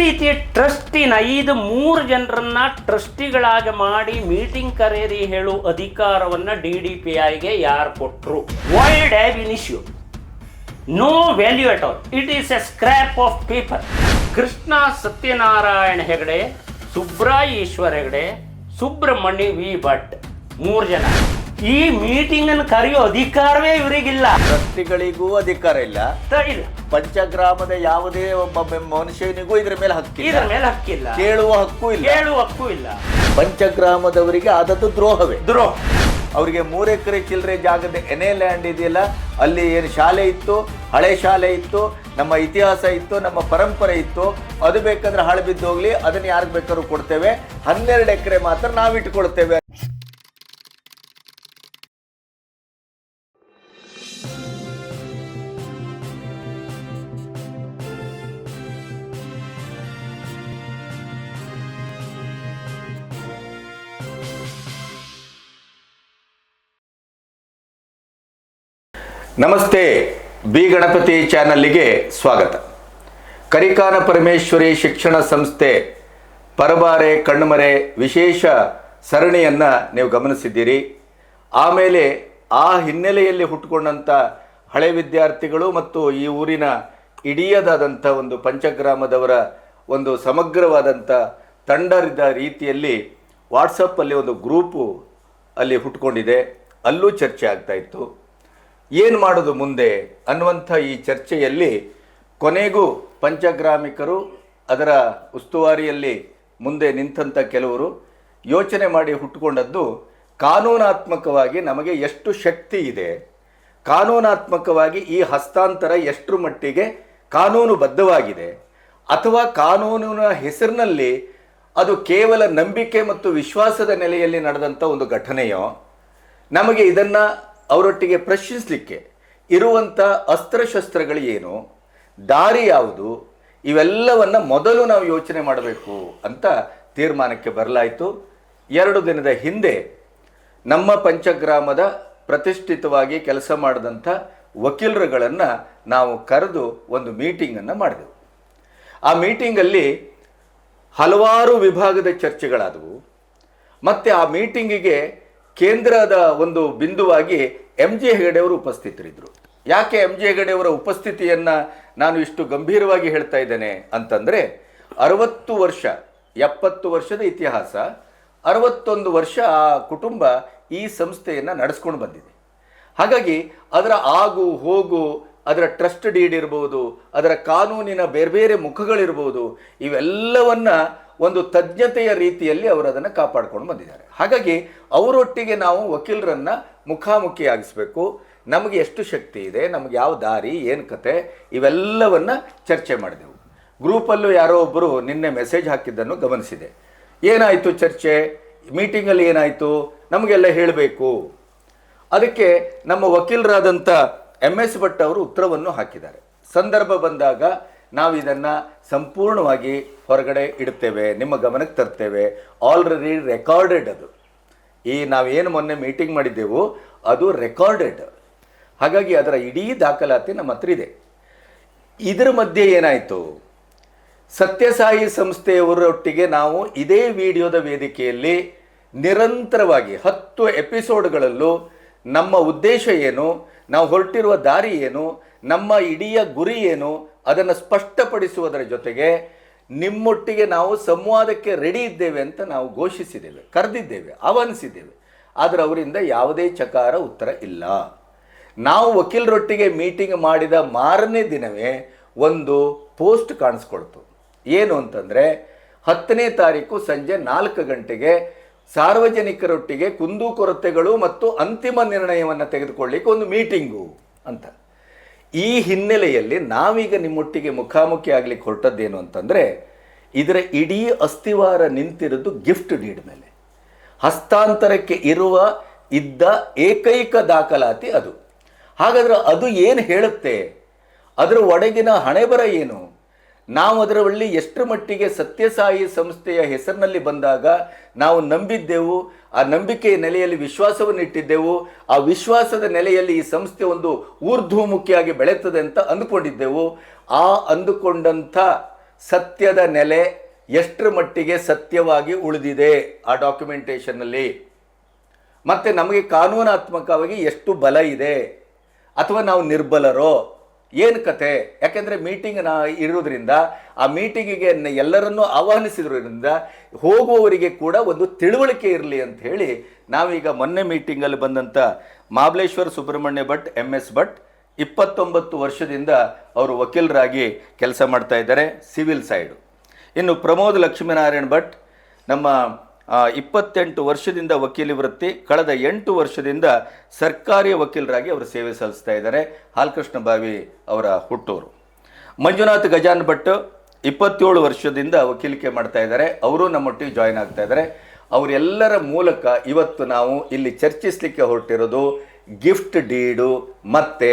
ರೀತಿ ಟ್ರಸ್ಟಿನ 3 ಜನರನ್ನ ಟ್ರಸ್ಟಿಗಳಾಗಿ ಮಾಡಿ ಮೀಟಿಂಗ್ ಕರೆಯರಿ ಹೇಳುವ ಅಧಿಕಾರವನ್ನು DDPIಗೆ ಯಾರು ಕೊಟ್ಟರು? World have in issue no value at all, it is a scrap of paper. Krishna Satyanarayana Hegde, Subraya Eshwar Hegde, Subrahmanya V Bhat 3 ಜನ. ಈ ಮೀಟಿಂಗ್ ಅನ್ನು ಕರೆಯೋ ಅಧಿಕಾರವೇ ಇವರಿಗಿಲ್ಲ. ಟ್ರಸ್ಟಿಗಳಿಗೂ ಅಧಿಕಾರ ಇಲ್ಲ. ಪಂಚಗ್ರಾಮದ ಯಾವುದೇ ಒಬ್ಬ ಮನುಷ್ಯನಿಗೂ ಇದ್ರ ಮೇಲೆ ಹಕ್ಕಿಲ್ಲ. ಕೇಳುವ ಹಕ್ಕು ಇಲ್ಲ. ಪಂಚಗ್ರಾಮದವರಿಗೆ ಆದದ್ದು ದ್ರೋಹ. ಅವರಿಗೆ 3 ಎಕರೆ ಚಿಲ್ಲರೆ ಜಾಗದ ಎನೆ ಲ್ಯಾಂಡ್ ಇದೆಯಲ್ಲ, ಅಲ್ಲಿ ಏನು ಶಾಲೆ ಇತ್ತು, ಹಳೆ ಶಾಲೆ ಇತ್ತು, ನಮ್ಮ ಇತಿಹಾಸ ಇತ್ತು, ನಮ್ಮ ಪರಂಪರೆ ಇತ್ತು, ಅದು ಬೇಕಾದ್ರೆ ಹಾಳು ಬಿದ್ದು ಹೋಗ್ಲಿ, ಅದನ್ನ ಯಾರಿಗೆ ಬೇಕಾದ್ರೂ ಕೊಡ್ತೇವೆ. 12 ಎಕರೆ ಮಾತ್ರ ನಾವಿಟ್ಕೊಳ್ತೇವೆ. ನಮಸ್ತೆ, ಬಿ ಗಣಪತಿ ಚಾನಲ್ಗೆ ಸ್ವಾಗತ. ಕರಿಕಾನ ಪರಮೇಶ್ವರಿ ಶಿಕ್ಷಣ ಸಂಸ್ಥೆ ಪರಬಾರೆ ಕಣ್ಮರೆ ವಿಶೇಷ ಸರಣಿಯನ್ನು ನೀವು ಗಮನಿಸಿದ್ದೀರಿ. ಆಮೇಲೆ ಆ ಹಿನ್ನೆಲೆಯಲ್ಲಿ ಹುಟ್ಟುಕೊಂಡಂಥ ಹಳೆ ವಿದ್ಯಾರ್ಥಿಗಳು ಮತ್ತು ಈ ಊರಿನ ಇಡಿಯದಾದಂಥ ಒಂದು ಪಂಚಗ್ರಾಮದವರ ಒಂದು ಸಮಗ್ರವಾದಂಥ ತಂಡದ ರೀತಿಯಲ್ಲಿ ವಾಟ್ಸಪ್ಪಲ್ಲಿ ಒಂದು ಗ್ರೂಪು ಅಲ್ಲಿ ಹುಟ್ಕೊಂಡಿದೆ. ಅಲ್ಲೂ ಚರ್ಚೆ ಆಗ್ತಾಯಿತ್ತು. ಏನು ಮಾಡೋದು ಮುಂದೆ ಅನ್ನುವಂಥ ಈ ಚರ್ಚೆಯಲ್ಲಿ ಕೊನೆಗೂ ಪಂಚಗ್ರಾಮಿಕರು, ಅದರ ಉಸ್ತುವಾರಿಯಲ್ಲಿ ಮುಂದೆ ನಿಂತಂಥ ಕೆಲವರು ಯೋಚನೆ ಮಾಡಿ ಹುಟ್ಟುಕೊಂಡದ್ದು, ಕಾನೂನಾತ್ಮಕವಾಗಿ ನಮಗೆ ಎಷ್ಟು ಶಕ್ತಿ ಇದೆ, ಕಾನೂನಾತ್ಮಕವಾಗಿ ಈ ಹಸ್ತಾಂತರ ಎಷ್ಟರ ಮಟ್ಟಿಗೆ ಕಾನೂನುಬದ್ಧವಾಗಿದೆ, ಅಥವಾ ಕಾನೂನಿನ ಹೆಸರಿನಲ್ಲಿ ಅದು ಕೇವಲ ನಂಬಿಕೆ ಮತ್ತು ವಿಶ್ವಾಸದ ನೆಲೆಯಲ್ಲಿ ನಡೆದಂಥ ಒಂದು ಘಟನೆಯೋ, ನಮಗೆ ಇದನ್ನು ಅವರೊಟ್ಟಿಗೆ ಪ್ರಶ್ನಿಸಲಿಕ್ಕೆ ಇರುವಂಥ ಅಸ್ತ್ರಶಸ್ತ್ರಗಳು ಏನು, ದಾರಿ ಯಾವುದು, ಇವೆಲ್ಲವನ್ನು ಮೊದಲು ನಾವು ಯೋಚನೆ ಮಾಡಬೇಕು ಅಂತ ತೀರ್ಮಾನಕ್ಕೆ ಬರಲಾಯಿತು. 2 ದಿನದ ಹಿಂದೆ ನಮ್ಮ ಪಂಚಗ್ರಾಮದ ಪ್ರತಿಷ್ಠಿತವಾಗಿ ಕೆಲಸ ಮಾಡಿದಂಥ ವಕೀಲರುಗಳನ್ನು ನಾವು ಕರೆದು ಒಂದು ಮೀಟಿಂಗನ್ನು ಮಾಡಿದೆವು. ಆ ಮೀಟಿಂಗಲ್ಲಿ ಹಲವಾರು ವಿಭಾಗದ ಚರ್ಚೆಗಳಾದವು. ಮತ್ತು ಆ ಮೀಟಿಂಗಿಗೆ ಕೇಂದ್ರದ ಒಂದು ಬಿಂದುವಾಗಿ MJ ಹೆಗಡೆಯವರು ಉಪಸ್ಥಿತರಿದ್ದರು. ಯಾಕೆ MJ ಹೆಗಡೆಯವರ ಉಪಸ್ಥಿತಿಯನ್ನು ನಾನು ಇಷ್ಟು ಗಂಭೀರವಾಗಿ ಹೇಳ್ತಾ ಇದ್ದೇನೆ ಅಂತಂದರೆ, 60 ವರ್ಷ 70 ವರ್ಷದ ಇತಿಹಾಸ, 61 ವರ್ಷ ಆ ಕುಟುಂಬ ಈ ಸಂಸ್ಥೆಯನ್ನು ನಡೆಸ್ಕೊಂಡು ಬಂದಿದೆ. ಹಾಗಾಗಿ ಅದರ ಆಗು ಹೋಗು, ಅದರ ಟ್ರಸ್ಟ್ ಡೀಡ್ ಇರ್ಬೋದು, ಅದರ ಕಾನೂನಿನ ಬೇರೆ ಬೇರೆ ಮುಖಗಳಿರ್ಬೋದು, ಇವೆಲ್ಲವನ್ನು ಒಂದು ತಜ್ಞತೆಯ ರೀತಿಯಲ್ಲಿ ಅವರು ಅದನ್ನು ಕಾಪಾಡ್ಕೊಂಡು ಬಂದಿದ್ದಾರೆ. ಹಾಗಾಗಿ ಅವರೊಟ್ಟಿಗೆ ನಾವು ವಕೀಲರನ್ನು ಮುಖಾಮುಖಿಯಾಗಿಸಬೇಕು. ನಮಗೆ ಎಷ್ಟು ಶಕ್ತಿ ಇದೆ, ನಮಗೆ ಯಾವ ದಾರಿ, ಏನು ಕತೆ, ಇವೆಲ್ಲವನ್ನು ಚರ್ಚೆ ಮಾಡಿದೆವು. ಗ್ರೂಪಲ್ಲೂ ಯಾರೋ ಒಬ್ಬರು ನಿನ್ನೆ ಮೆಸೇಜ್ ಹಾಕಿದ್ದನ್ನು ಗಮನಿಸಿದೆ. ಏನಾಯಿತು ಚರ್ಚೆ, ಮೀಟಿಂಗಲ್ಲಿ ಏನಾಯಿತು, ನಮಗೆಲ್ಲ ಹೇಳಬೇಕು. ಅದಕ್ಕೆ ನಮ್ಮ ವಕೀಲರಾದಂಥ MS ಭಟ್ ಅವರು ಉತ್ತರವನ್ನು ಹಾಕಿದ್ದಾರೆ. ಸಂದರ್ಭ ಬಂದಾಗ ನಾವು ಇದನ್ನು ಸಂಪೂರ್ಣವಾಗಿ ಹೊರಗಡೆ ಇಡ್ತೇವೆ, ನಿಮ್ಮ ಗಮನಕ್ಕೆ ತರ್ತೇವೆ. ಆಲ್ರೆಡಿ ರೆಕಾರ್ಡೆಡ್ ಅದು. ಈ ನಾವೇನು ಮೊನ್ನೆ ಮೀಟಿಂಗ್ ಮಾಡಿದ್ದೆವು ಅದು ರೆಕಾರ್ಡೆಡ್. ಹಾಗಾಗಿ ಅದರ ಇಡೀ ದಾಖಲಾತಿ ನಮ್ಮ ಹತ್ರ ಇದೆ. ಇದರ ಮಧ್ಯೆ ಏನಾಯಿತು, ಸತ್ಯಸಾಯಿ ಸಂಸ್ಥೆಯವರೊಟ್ಟಿಗೆ ನಾವು ಇದೇ ವಿಡಿಯೋದ ವೇದಿಕೆಯಲ್ಲಿ ನಿರಂತರವಾಗಿ 10 ಎಪಿಸೋಡ್ಗಳಲ್ಲೂ ನಮ್ಮ ಉದ್ದೇಶ ಏನು, ನಾವು ಹೊರಟಿರುವ ದಾರಿ ಏನು, ನಮ್ಮ ಇಡೀ ಗುರಿ ಏನು, ಅದನ್ನು ಸ್ಪಷ್ಟಪಡಿಸುವುದರ ಜೊತೆಗೆ ನಿಮ್ಮೊಟ್ಟಿಗೆ ನಾವು ಸಂವಾದಕ್ಕೆ ರೆಡಿ ಇದ್ದೇವೆ ಅಂತ ನಾವು ಘೋಷಿಸಿದ್ದೇವೆ, ಕರೆದಿದ್ದೇವೆ, ಆಹ್ವಾನಿಸಿದ್ದೇವೆ. ಆದರೆ ಅವರಿಂದ ಯಾವುದೇ ಚಕಾರ ಉತ್ತರ ಇಲ್ಲ. ನಾವು ವಕೀಲರೊಟ್ಟಿಗೆ ಮೀಟಿಂಗ್ ಮಾಡಿದ ಮಾರನೇ ದಿನವೇ ಒಂದು ಪೋಸ್ಟ್ ಕಾಣಿಸ್ಕೊಳ್ತು. ಏನು ಅಂತಂದರೆ, 10ನೇ ತಾರೀಕು ಸಂಜೆ 4 ಗಂಟೆಗೆ ಸಾರ್ವಜನಿಕರೊಟ್ಟಿಗೆ ಕುಂದುಕೊರತೆಗಳು ಮತ್ತು ಅಂತಿಮ ನಿರ್ಣಯವನ್ನು ತೆಗೆದುಕೊಳ್ಳಿಕ್ಕೆ ಒಂದು ಮೀಟಿಂಗು ಅಂತ. ಈ ಹಿನ್ನೆಲೆಯಲ್ಲಿ ನಾವೀಗ ನಿಮ್ಮೊಟ್ಟಿಗೆ ಮುಖಾಮುಖಿ ಆಗ್ಲಿಕ್ಕೆ ಹೊರಟದ್ದೇನು ಅಂತಂದರೆ, ಇದರ ಇಡೀ ಅಸ್ತಿವಾರ ನಿಂತಿರೋದು ಗಿಫ್ಟ್ ಡೀಡ್ ಮೇಲೆ. ಹಸ್ತಾಂತರಕ್ಕೆ ಇದ್ದ ಏಕೈಕ ದಾಖಲಾತಿ ಅದು. ಹಾಗಾದರೆ ಅದು ಏನು ಹೇಳುತ್ತೆ, ಅದರ ಒಳಗಿನ ಹಣೆಬರ ಏನು, ನಾವು ಅದರಲ್ಲಿ ಎಷ್ಟರ ಮಟ್ಟಿಗೆ ಸತ್ಯಸಾಯಿ ಸಂಸ್ಥೆಯ ಹೆಸರಿನಲ್ಲಿ ಬಂದಾಗ ನಾವು ನಂಬಿದ್ದೆವು, ಆ ನಂಬಿಕೆಯ ನೆಲೆಯಲ್ಲಿ ವಿಶ್ವಾಸವನ್ನು ಇಟ್ಟಿದ್ದೆವು, ಆ ವಿಶ್ವಾಸದ ನೆಲೆಯಲ್ಲಿ ಈ ಸಂಸ್ಥೆ ಒಂದು ಊರ್ಧ್ವಮುಖಿಯಾಗಿ ಬೆಳೆಯುತ್ತದೆ ಅಂತ ಅಂದುಕೊಂಡಿದ್ದೆವು. ಆ ಅಂದುಕೊಂಡಂಥ ಸತ್ಯದ ನೆಲೆ ಎಷ್ಟರ ಮಟ್ಟಿಗೆ ಸತ್ಯವಾಗಿ ಉಳಿದಿದೆ ಆ ಡಾಕ್ಯುಮೆಂಟೇಷನ್ನಲ್ಲಿ, ಮತ್ತು ನಮಗೆ ಕಾನೂನಾತ್ಮಕವಾಗಿ ಎಷ್ಟು ಬಲ ಇದೆ, ಅಥವಾ ನಾವು ನಿರ್ಬಲರೋ ಏನು ಕತೆ. ಯಾಕೆಂದರೆ ಮೀಟಿಂಗ್ ಇರೋದ್ರಿಂದ ಆ ಮೀಟಿಂಗಿಗೆ ಎಲ್ಲರನ್ನೂ ಆಹ್ವಾನಿಸಿದ್ರಿಂದ ಹೋಗುವವರಿಗೆ ಕೂಡ ಒಂದು ತಿಳುವಳಿಕೆ ಇರಲಿ ಅಂತ ಹೇಳಿ ನಾವೀಗ ಮೊನ್ನೆ ಮೀಟಿಂಗಲ್ಲಿ ಬಂದಂಥ ಮಹಾಬಲೇಶ್ವರ ಸುಬ್ರಹ್ಮಣ್ಯ ಭಟ್ MS ಭಟ್ 29 ವರ್ಷದಿಂದ ಅವರು ವಕೀಲರಾಗಿ ಕೆಲಸ ಮಾಡ್ತಾ ಇದ್ದಾರೆ ಸಿವಿಲ್ ಸೈಡು. ಇನ್ನು ಪ್ರಮೋದ್ ಲಕ್ಷ್ಮೀನಾರಾಯಣ್ ಭಟ್ ನಮ್ಮ 28 ವರ್ಷದಿಂದ ವಕೀಲಿ ವೃತ್ತಿ, ಕಳೆದ 8 ವರ್ಷದಿಂದ ಸರ್ಕಾರಿ ವಕೀಲರಾಗಿ ಅವರು ಸೇವೆ ಸಲ್ಲಿಸ್ತಾ ಇದ್ದಾರೆ. ಹಾಲಕೃಷ್ಣ ಬಾವಿ ಅವರ ಹುಟ್ಟೂರು. ಮಂಜುನಾಥ್ ಗಜಾನ್ ಭಟ್ 27 ವರ್ಷದಿಂದ ವಕೀಲಿಕೆ ಮಾಡ್ತಾ ಇದ್ದಾರೆ, ಅವರು ನಮ್ಮೊಟ್ಟಿಗೆ ಜಾಯಿನ್ ಆಗ್ತಾ ಇದ್ದಾರೆ. ಅವರೆಲ್ಲರ ಮೂಲಕ ಇವತ್ತು ನಾವು ಇಲ್ಲಿ ಚರ್ಚಿಸಲಿಕ್ಕೆ ಹೊರಟಿರೋದು ಗಿಫ್ಟ್ ಡೀಡು ಮತ್ತು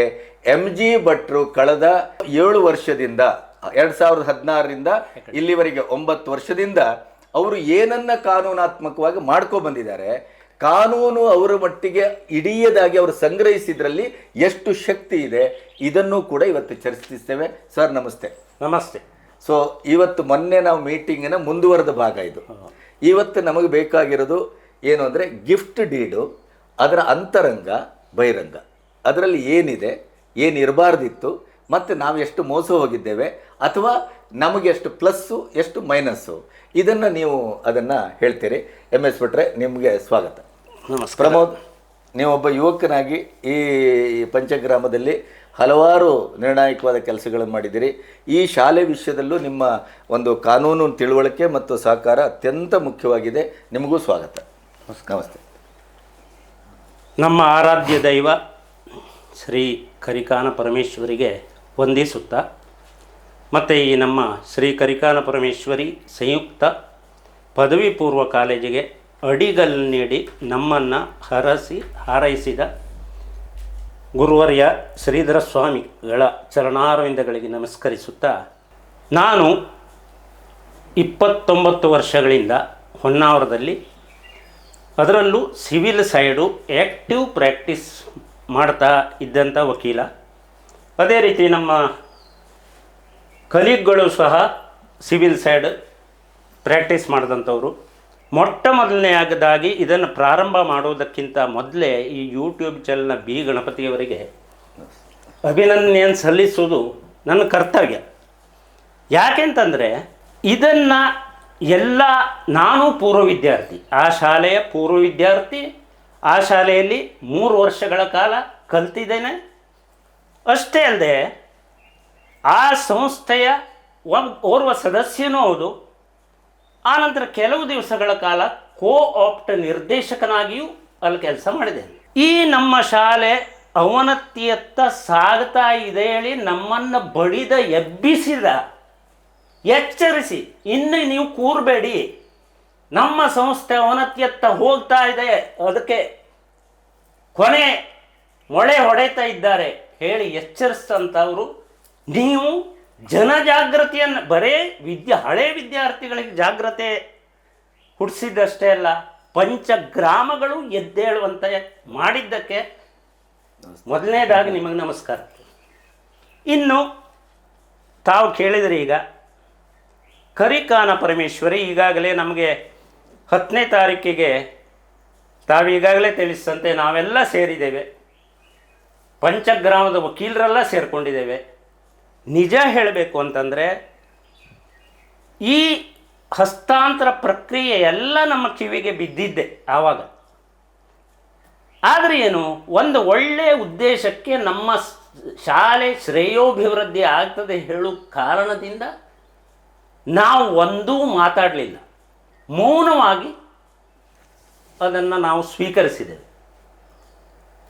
MG ಭಟ್ರು ಕಳೆದ 7 ವರ್ಷದಿಂದ 2016ರಿಂದ ಇಲ್ಲಿವರೆಗೆ 9 ವರ್ಷದಿಂದ ಅವರು ಏನನ್ನ ಕಾನೂನಾತ್ಮಕವಾಗಿ ಬಂದಿದ್ದಾರೆ, ಕಾನೂನು ಅವರ ಮಟ್ಟಿಗೆ ಇಡೀದಾಗಿ ಅವರು ಸಂಗ್ರಹಿಸಿದ್ರಲ್ಲಿ ಎಷ್ಟು ಶಕ್ತಿ ಇದೆ, ಇದನ್ನು ಕೂಡ ಇವತ್ತು ಚರ್ಚಿಸ್ತೇವೆ. ಸರ್ ನಮಸ್ತೆ. ನಮಸ್ತೆ. ಸೊ ಇವತ್ತು ಮೊನ್ನೆ ನಾವು ಮೀಟಿಂಗಿನ ಮುಂದುವರೆದ ಭಾಗ ಇದು. ಇವತ್ತು ನಮಗೆ ಬೇಕಾಗಿರೋದು ಏನು ಅಂದರೆ ಗಿಫ್ಟ್ ಡೀಡು, ಅದರ ಅಂತರಂಗ ಬಹಿರಂಗ, ಅದರಲ್ಲಿ ಏನಿದೆ, ಏನು ಇರಬಾರ್ದಿತ್ತು, ಮತ್ತು ನಾವು ಎಷ್ಟು ಮೋಸ ಹೋಗಿದ್ದೇವೆ, ಅಥವಾ ನಮಗೆ ಎಷ್ಟು ಪ್ಲಸ್ಸು ಎಷ್ಟು ಮೈನಸ್ಸು, ಇದನ್ನು ನೀವು ಅದನ್ನು ಹೇಳ್ತೀರಿ. MS ಭಟ್ರೆ ನಿಮಗೆ ಸ್ವಾಗತ. ನಮಸ್ಕಾರ. ಪ್ರಮೋದ್, ನೀವೊಬ್ಬ ಯುವಕನಾಗಿ ಈ ಪಂಚಗ್ರಾಮದಲ್ಲಿ ಹಲವಾರು ನಿರ್ಣಾಯಕವಾದ ಕೆಲಸಗಳನ್ನು ಮಾಡಿದ್ದೀರಿ. ಈ ಶಾಲೆ ವಿಷಯದಲ್ಲೂ ನಿಮ್ಮ ಒಂದು ಕಾನೂನು ತಿಳುವಳಿಕೆ ಮತ್ತು ಸಹಕಾರ ಅತ್ಯಂತ ಮುಖ್ಯವಾಗಿದೆ. ನಿಮಗೂ ಸ್ವಾಗತ. ನಮಸ್ತೆ. ನಮ್ಮ ಆರಾಧ್ಯ ದೈವ ಶ್ರೀ ಕರಿಕಾನ ಪರಮೇಶ್ವರಿಗೆ ವಂದಿಸುತ್ತಾ, ಮತ್ತು ಈ ನಮ್ಮ ಶ್ರೀ ಕರಿಕಾನ ಪರಮೇಶ್ವರಿ ಸಂಯುಕ್ತ ಪದವಿ ಪೂರ್ವ ಕಾಲೇಜಿಗೆ ಅಡಿಗಲ್ಲು ನೀಡಿ ನಮ್ಮನ್ನು ಹಾರೈಸಿದ ಗುರುವರ್ಯ ಶ್ರೀಧರ ಸ್ವಾಮಿಗಳ ಚರಣಾರವಿಂದಗಳಿಗೆ ನಮಸ್ಕರಿಸುತ್ತಾ, ನಾನು 29 ವರ್ಷಗಳಿಂದ ಹೊನ್ನಾವರದಲ್ಲಿ, ಅದರಲ್ಲೂ ಸಿವಿಲ್ ಸೈಡು ಆ್ಯಕ್ಟಿವ್ ಪ್ರಾಕ್ಟೀಸ್ ಮಾಡ್ತಾ ಇದ್ದಂಥ ವಕೀಲ. ಅದೇ ರೀತಿ ನಮ್ಮ ಕಲೀಗ್ಗಳು ಸಹ ಸಿವಿಲ್ ಸೈಡ್ ಪ್ರಾಕ್ಟೀಸ್ ಮಾಡಿದಂಥವರು. ಮೊಟ್ಟ ಮೊದಲನೆಯದಾಗಿ ಇದನ್ನು ಪ್ರಾರಂಭ ಮಾಡೋದಕ್ಕಿಂತ ಮೊದಲೇ ಈ ಯೂಟ್ಯೂಬ್ ಚಾನಲ್ನ B ಗಣಪತಿಯವರಿಗೆ ಅಭಿನಂದನೆಯನ್ನು ಸಲ್ಲಿಸುವುದು ನನ್ನ ಕರ್ತವ್ಯ. ಯಾಕೆಂತಂದರೆ ಇದನ್ನು ನಾನು ಪೂರ್ವ ವಿದ್ಯಾರ್ಥಿ, ಆ ಶಾಲೆಯ ಪೂರ್ವ ವಿದ್ಯಾರ್ಥಿ, ಆ ಶಾಲೆಯಲ್ಲಿ 3 ವರ್ಷಗಳ ಕಾಲ ಕಲ್ತಿದ್ದೇನೆ. ಅಷ್ಟೇ ಅಲ್ಲದೆ ಆ ಸಂಸ್ಥೆಯ ಓರ್ವ ಸದಸ್ಯನೂ ಹೌದು. ಆನಂತರ ಕೆಲವು ದಿವಸಗಳ ಕಾಲ ಆಪ್ಟ್ ನಿರ್ದೇಶಕನಾಗಿಯೂ ಅಲ್ಲಿ ಕೆಲಸ ಮಾಡಿದ್ದೇನೆ. ಈ ನಮ್ಮ ಶಾಲೆ ಅವನತಿಯತ್ತ ಸಾಗ್ತಾ ಇದೆ ಹೇಳಿ ನಮ್ಮನ್ನು ಬಡಿದ ಎಬ್ಬಿಸಿದ, ಎಚ್ಚರಿಸಿ, ಇನ್ನು ನೀವು ಕೂರಬೇಡಿ, ನಮ್ಮ ಸಂಸ್ಥೆ ಅವನತಿಯತ್ತ ಹೋಗ್ತಾ ಇದೆ, ಅದಕ್ಕೆ ಕೊನೆ ಮೊಳೆ ಹೊಡೆತಾ ಇದ್ದಾರೆ ಹೇಳಿ ಎಚ್ಚರಿಸ್ತಂಥವರು ನೀವು. ಜನಜಾಗೃತಿಯನ್ನು ಬರೇ ಹಳೆ ವಿದ್ಯಾರ್ಥಿಗಳಿಗೆ ಜಾಗ್ರತೆ ಹುಟ್ಟಿಸಿದ್ದಷ್ಟೇ ಅಲ್ಲ, ಪಂಚಗ್ರಾಮಗಳು ಎದ್ದೇಳುವಂತೆ ಮಾಡಿದ್ದಕ್ಕೆ ಮೊದಲನೇದಾಗಿ ನಿಮಗೆ ನಮಸ್ಕಾರ. ಇನ್ನು ತಾವು ಕೇಳಿದರೆ ಈಗ ಕರಿಕಾನ ಪರಮೇಶ್ವರಿ ಈಗಾಗಲೇ ನಮಗೆ 10ನೇ ತಾರೀಕಿಗೆ ತಾವು ಈಗಾಗಲೇ ತಿಳಿಸಿದಂತೆ ನಾವೆಲ್ಲ ಸೇರಿದ್ದೇವೆ, ಪಂಚಗ್ರಾಮದ ವಕೀಲರೆಲ್ಲ ಸೇರಿಕೊಂಡಿದ್ದೇವೆ. ನಿಜ ಹೇಳಬೇಕು ಅಂತಂದರೆ ಈ ಹಸ್ತಾಂತರ ಪ್ರಕ್ರಿಯೆ ಎಲ್ಲ ನಮ್ಮ ಕಿವಿಗೆ ಬಿದ್ದಿದ್ದೆ ಆವಾಗ. ಆದರೆ ಏನು, ಒಂದು ಒಳ್ಳೆಯ ಉದ್ದೇಶಕ್ಕೆ ನಮ್ಮ ಶಾಲೆ ಶ್ರೇಯೋಭಿವೃದ್ಧಿ ಆಗ್ತದೆ ಹೇಳೋ ಕಾರಣದಿಂದ ನಾವು ಒಂದೂ ಮಾತಾಡಲಿಲ್ಲ, ಮೌನವಾಗಿ ಅದನ್ನು ನಾವು ಸ್ವೀಕರಿಸಿದೆವು.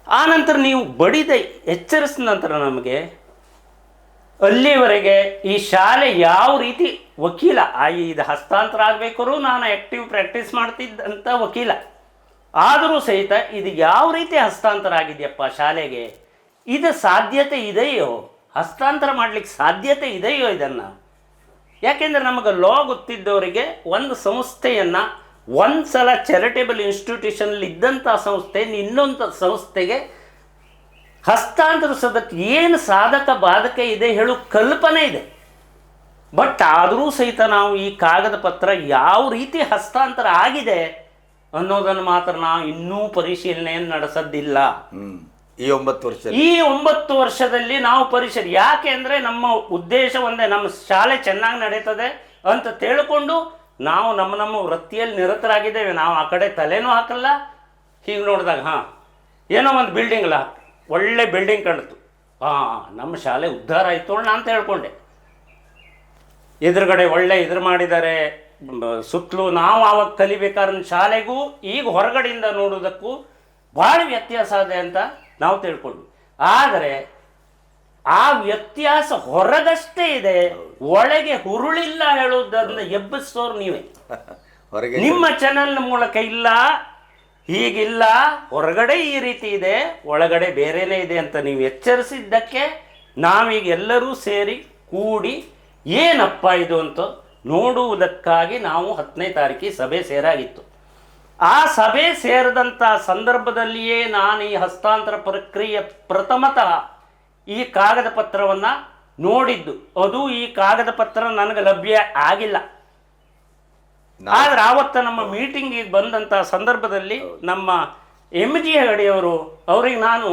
ಆನಂತರ ನೀವು ಬಡಿದ ಎಚ್ಚರಿಸಿದ ನಂತರ ನಮಗೆ ಅಲ್ಲಿವರೆಗೆ ಈ ಶಾಲೆ ಯಾವ ರೀತಿ ವಕೀಲ ಇದು ಹಸ್ತಾಂತರ ಆಗಬೇಕಾದ್ರೂ ನಾನು ಆ್ಯಕ್ಟಿವ್ ಪ್ರಾಕ್ಟೀಸ್ ಮಾಡ್ತಿದ್ದಂಥ ವಕೀಲ, ಆದರೂ ಸಹಿತ ಇದು ಯಾವ ರೀತಿ ಹಸ್ತಾಂತರ ಆಗಿದೆಯಪ್ಪ ಶಾಲೆಗೆ, ಇದು ಸಾಧ್ಯತೆ ಇದೆಯೋ, ಹಸ್ತಾಂತರ ಮಾಡಲಿಕ್ಕೆ ಸಾಧ್ಯತೆ ಇದೆಯೋ ಇದನ್ನು. ಯಾಕೆಂದರೆ ನಮಗೆ ಲಾ ಗೊತ್ತಿದ್ದವರಿಗೆ ಒಂದು ಸಂಸ್ಥೆಯನ್ನು ಒಂದು ಸಲ ಚಾರಿಟೇಬಲ್ ಇನ್ಸ್ಟಿಟ್ಯೂಷನಲ್ಲಿ ಇದ್ದಂಥ ಸಂಸ್ಥೆ ಇನ್ನೊಂದು ಸಂಸ್ಥೆಗೆ ಹಸ್ತಾಂತರಿಸೋದಕ್ಕೆ ಏನು ಸಾಧಕ ಬಾಧಕ ಇದೆ ಹೇಳೋ ಕಲ್ಪನೆ ಇದೆ. ಬಟ್ ಆದರೂ ಸಹಿತ ನಾವು ಈ ಕಾಗದ ಪತ್ರ ಯಾವ ರೀತಿ ಹಸ್ತಾಂತರ ಆಗಿದೆ ಅನ್ನೋದನ್ನು ಮಾತ್ರ ನಾವು ಇನ್ನೂ ಪರಿಶೀಲನೆಯನ್ನು ನಡೆಸೋದಿಲ್ಲ. ಈ 9 ವರ್ಷ ಈ 9 ವರ್ಷದಲ್ಲಿ ನಾವು ಯಾಕೆ ಅಂದರೆ ನಮ್ಮ ಉದ್ದೇಶ ಒಂದೇ, ನಮ್ಮ ಶಾಲೆ ಚೆನ್ನಾಗಿ ನಡೀತದೆ ಅಂತ ತಿಳ್ಕೊಂಡು ನಾವು ನಮ್ಮ ವೃತ್ತಿಯಲ್ಲಿ ನಿರತರಾಗಿದ್ದೇವೆ. ನಾವು ಆ ಕಡೆ ತಲೆನೂ ಹಾಕಲ್ಲ. ಹೀಗೆ ನೋಡಿದಾಗ ಏನೋ ಒಂದು ಬಿಲ್ಡಿಂಗ್ ಅಲ್ಲ, ಒಳ್ಳೆ ಬಿಲ್ಡಿಂಗ್ ಕಾಣಿತು, ನಮ್ಮ ಶಾಲೆ ಉದ್ಧಾರ ಆಯಿತು ಅಂತ ಹೇಳ್ಕೊಂಡೆ. ಎದುರುಗಡೆ ಒಳ್ಳೆ ಮಾಡಿದ್ದಾರೆ, ಸುತ್ತಲೂ ನಾವು ಆವಾಗ ಕಲಿಬೇಕಾದ್ರೆ ಶಾಲೆಗೂ ಈಗ ಹೊರಗಡೆಯಿಂದ ನೋಡೋದಕ್ಕೂ ಭಾಳ ವ್ಯತ್ಯಾಸ ಇದೆ ಅಂತ ನಾವು ತಿಳ್ಕೊಂಡ್ವಿ. ಆದರೆ ಆ ವ್ಯತ್ಯಾಸ ಹೊರಗಷ್ಟೇ ಇದೆ, ಒಳಗೆ ಹುರುಳಿಲ್ಲ ಹೇಳೋದನ್ನ ಎಬ್ಬಿಸೋರು ನೀವೇ. ಹೊರಗೆ ನಿಮ್ಮ ಚಾನೆಲ್ ಮೂಲಕ ಇಲ್ಲ, ಹೀಗಿಲ್ಲ, ಹೊರಗಡೆ ಈ ರೀತಿ ಇದೆ, ಒಳಗಡೆ ಬೇರೆನೇ ಇದೆ ಅಂತ ನೀವು ಎಚ್ಚರಿಸಿದ್ದಕ್ಕೆ ನಾವೀಗ ಎಲ್ಲರೂ ಸೇರಿ ಕೂಡಿ ಏನಪ್ಪ ಇದು ಅಂತ ನೋಡುವುದಕ್ಕಾಗಿ ನಾವು 10ನೇ ತಾರೀಕಿಗೆ ಸಭೆ ಸೇರಾಗಿತ್ತು. ಆ ಸಭೆ ಸೇರಿದಂಥ ಸಂದರ್ಭದಲ್ಲಿಯೇ ನಾನು ಈ ಹಸ್ತಾಂತರ ಪ್ರಕ್ರಿಯೆ ಪ್ರಥಮತಃ ಈ ಕಾಗದ ಪತ್ರವನ್ನು ನೋಡಿದ್ದು. ಅದು ಈ ಕಾಗದ ಪತ್ರ ನನಗೆ ಲಭ್ಯ ಆಗಿಲ್ಲ. ಆದ್ರೆ ಆವತ್ತ ನಮ್ಮ ಮೀಟಿಂಗಿಗೆ ಬಂದಂಥ ಸಂದರ್ಭದಲ್ಲಿ ನಮ್ಮ MG ಹೆಗಡೆಯವರು, ಅವ್ರಿಗೆ ನಾನು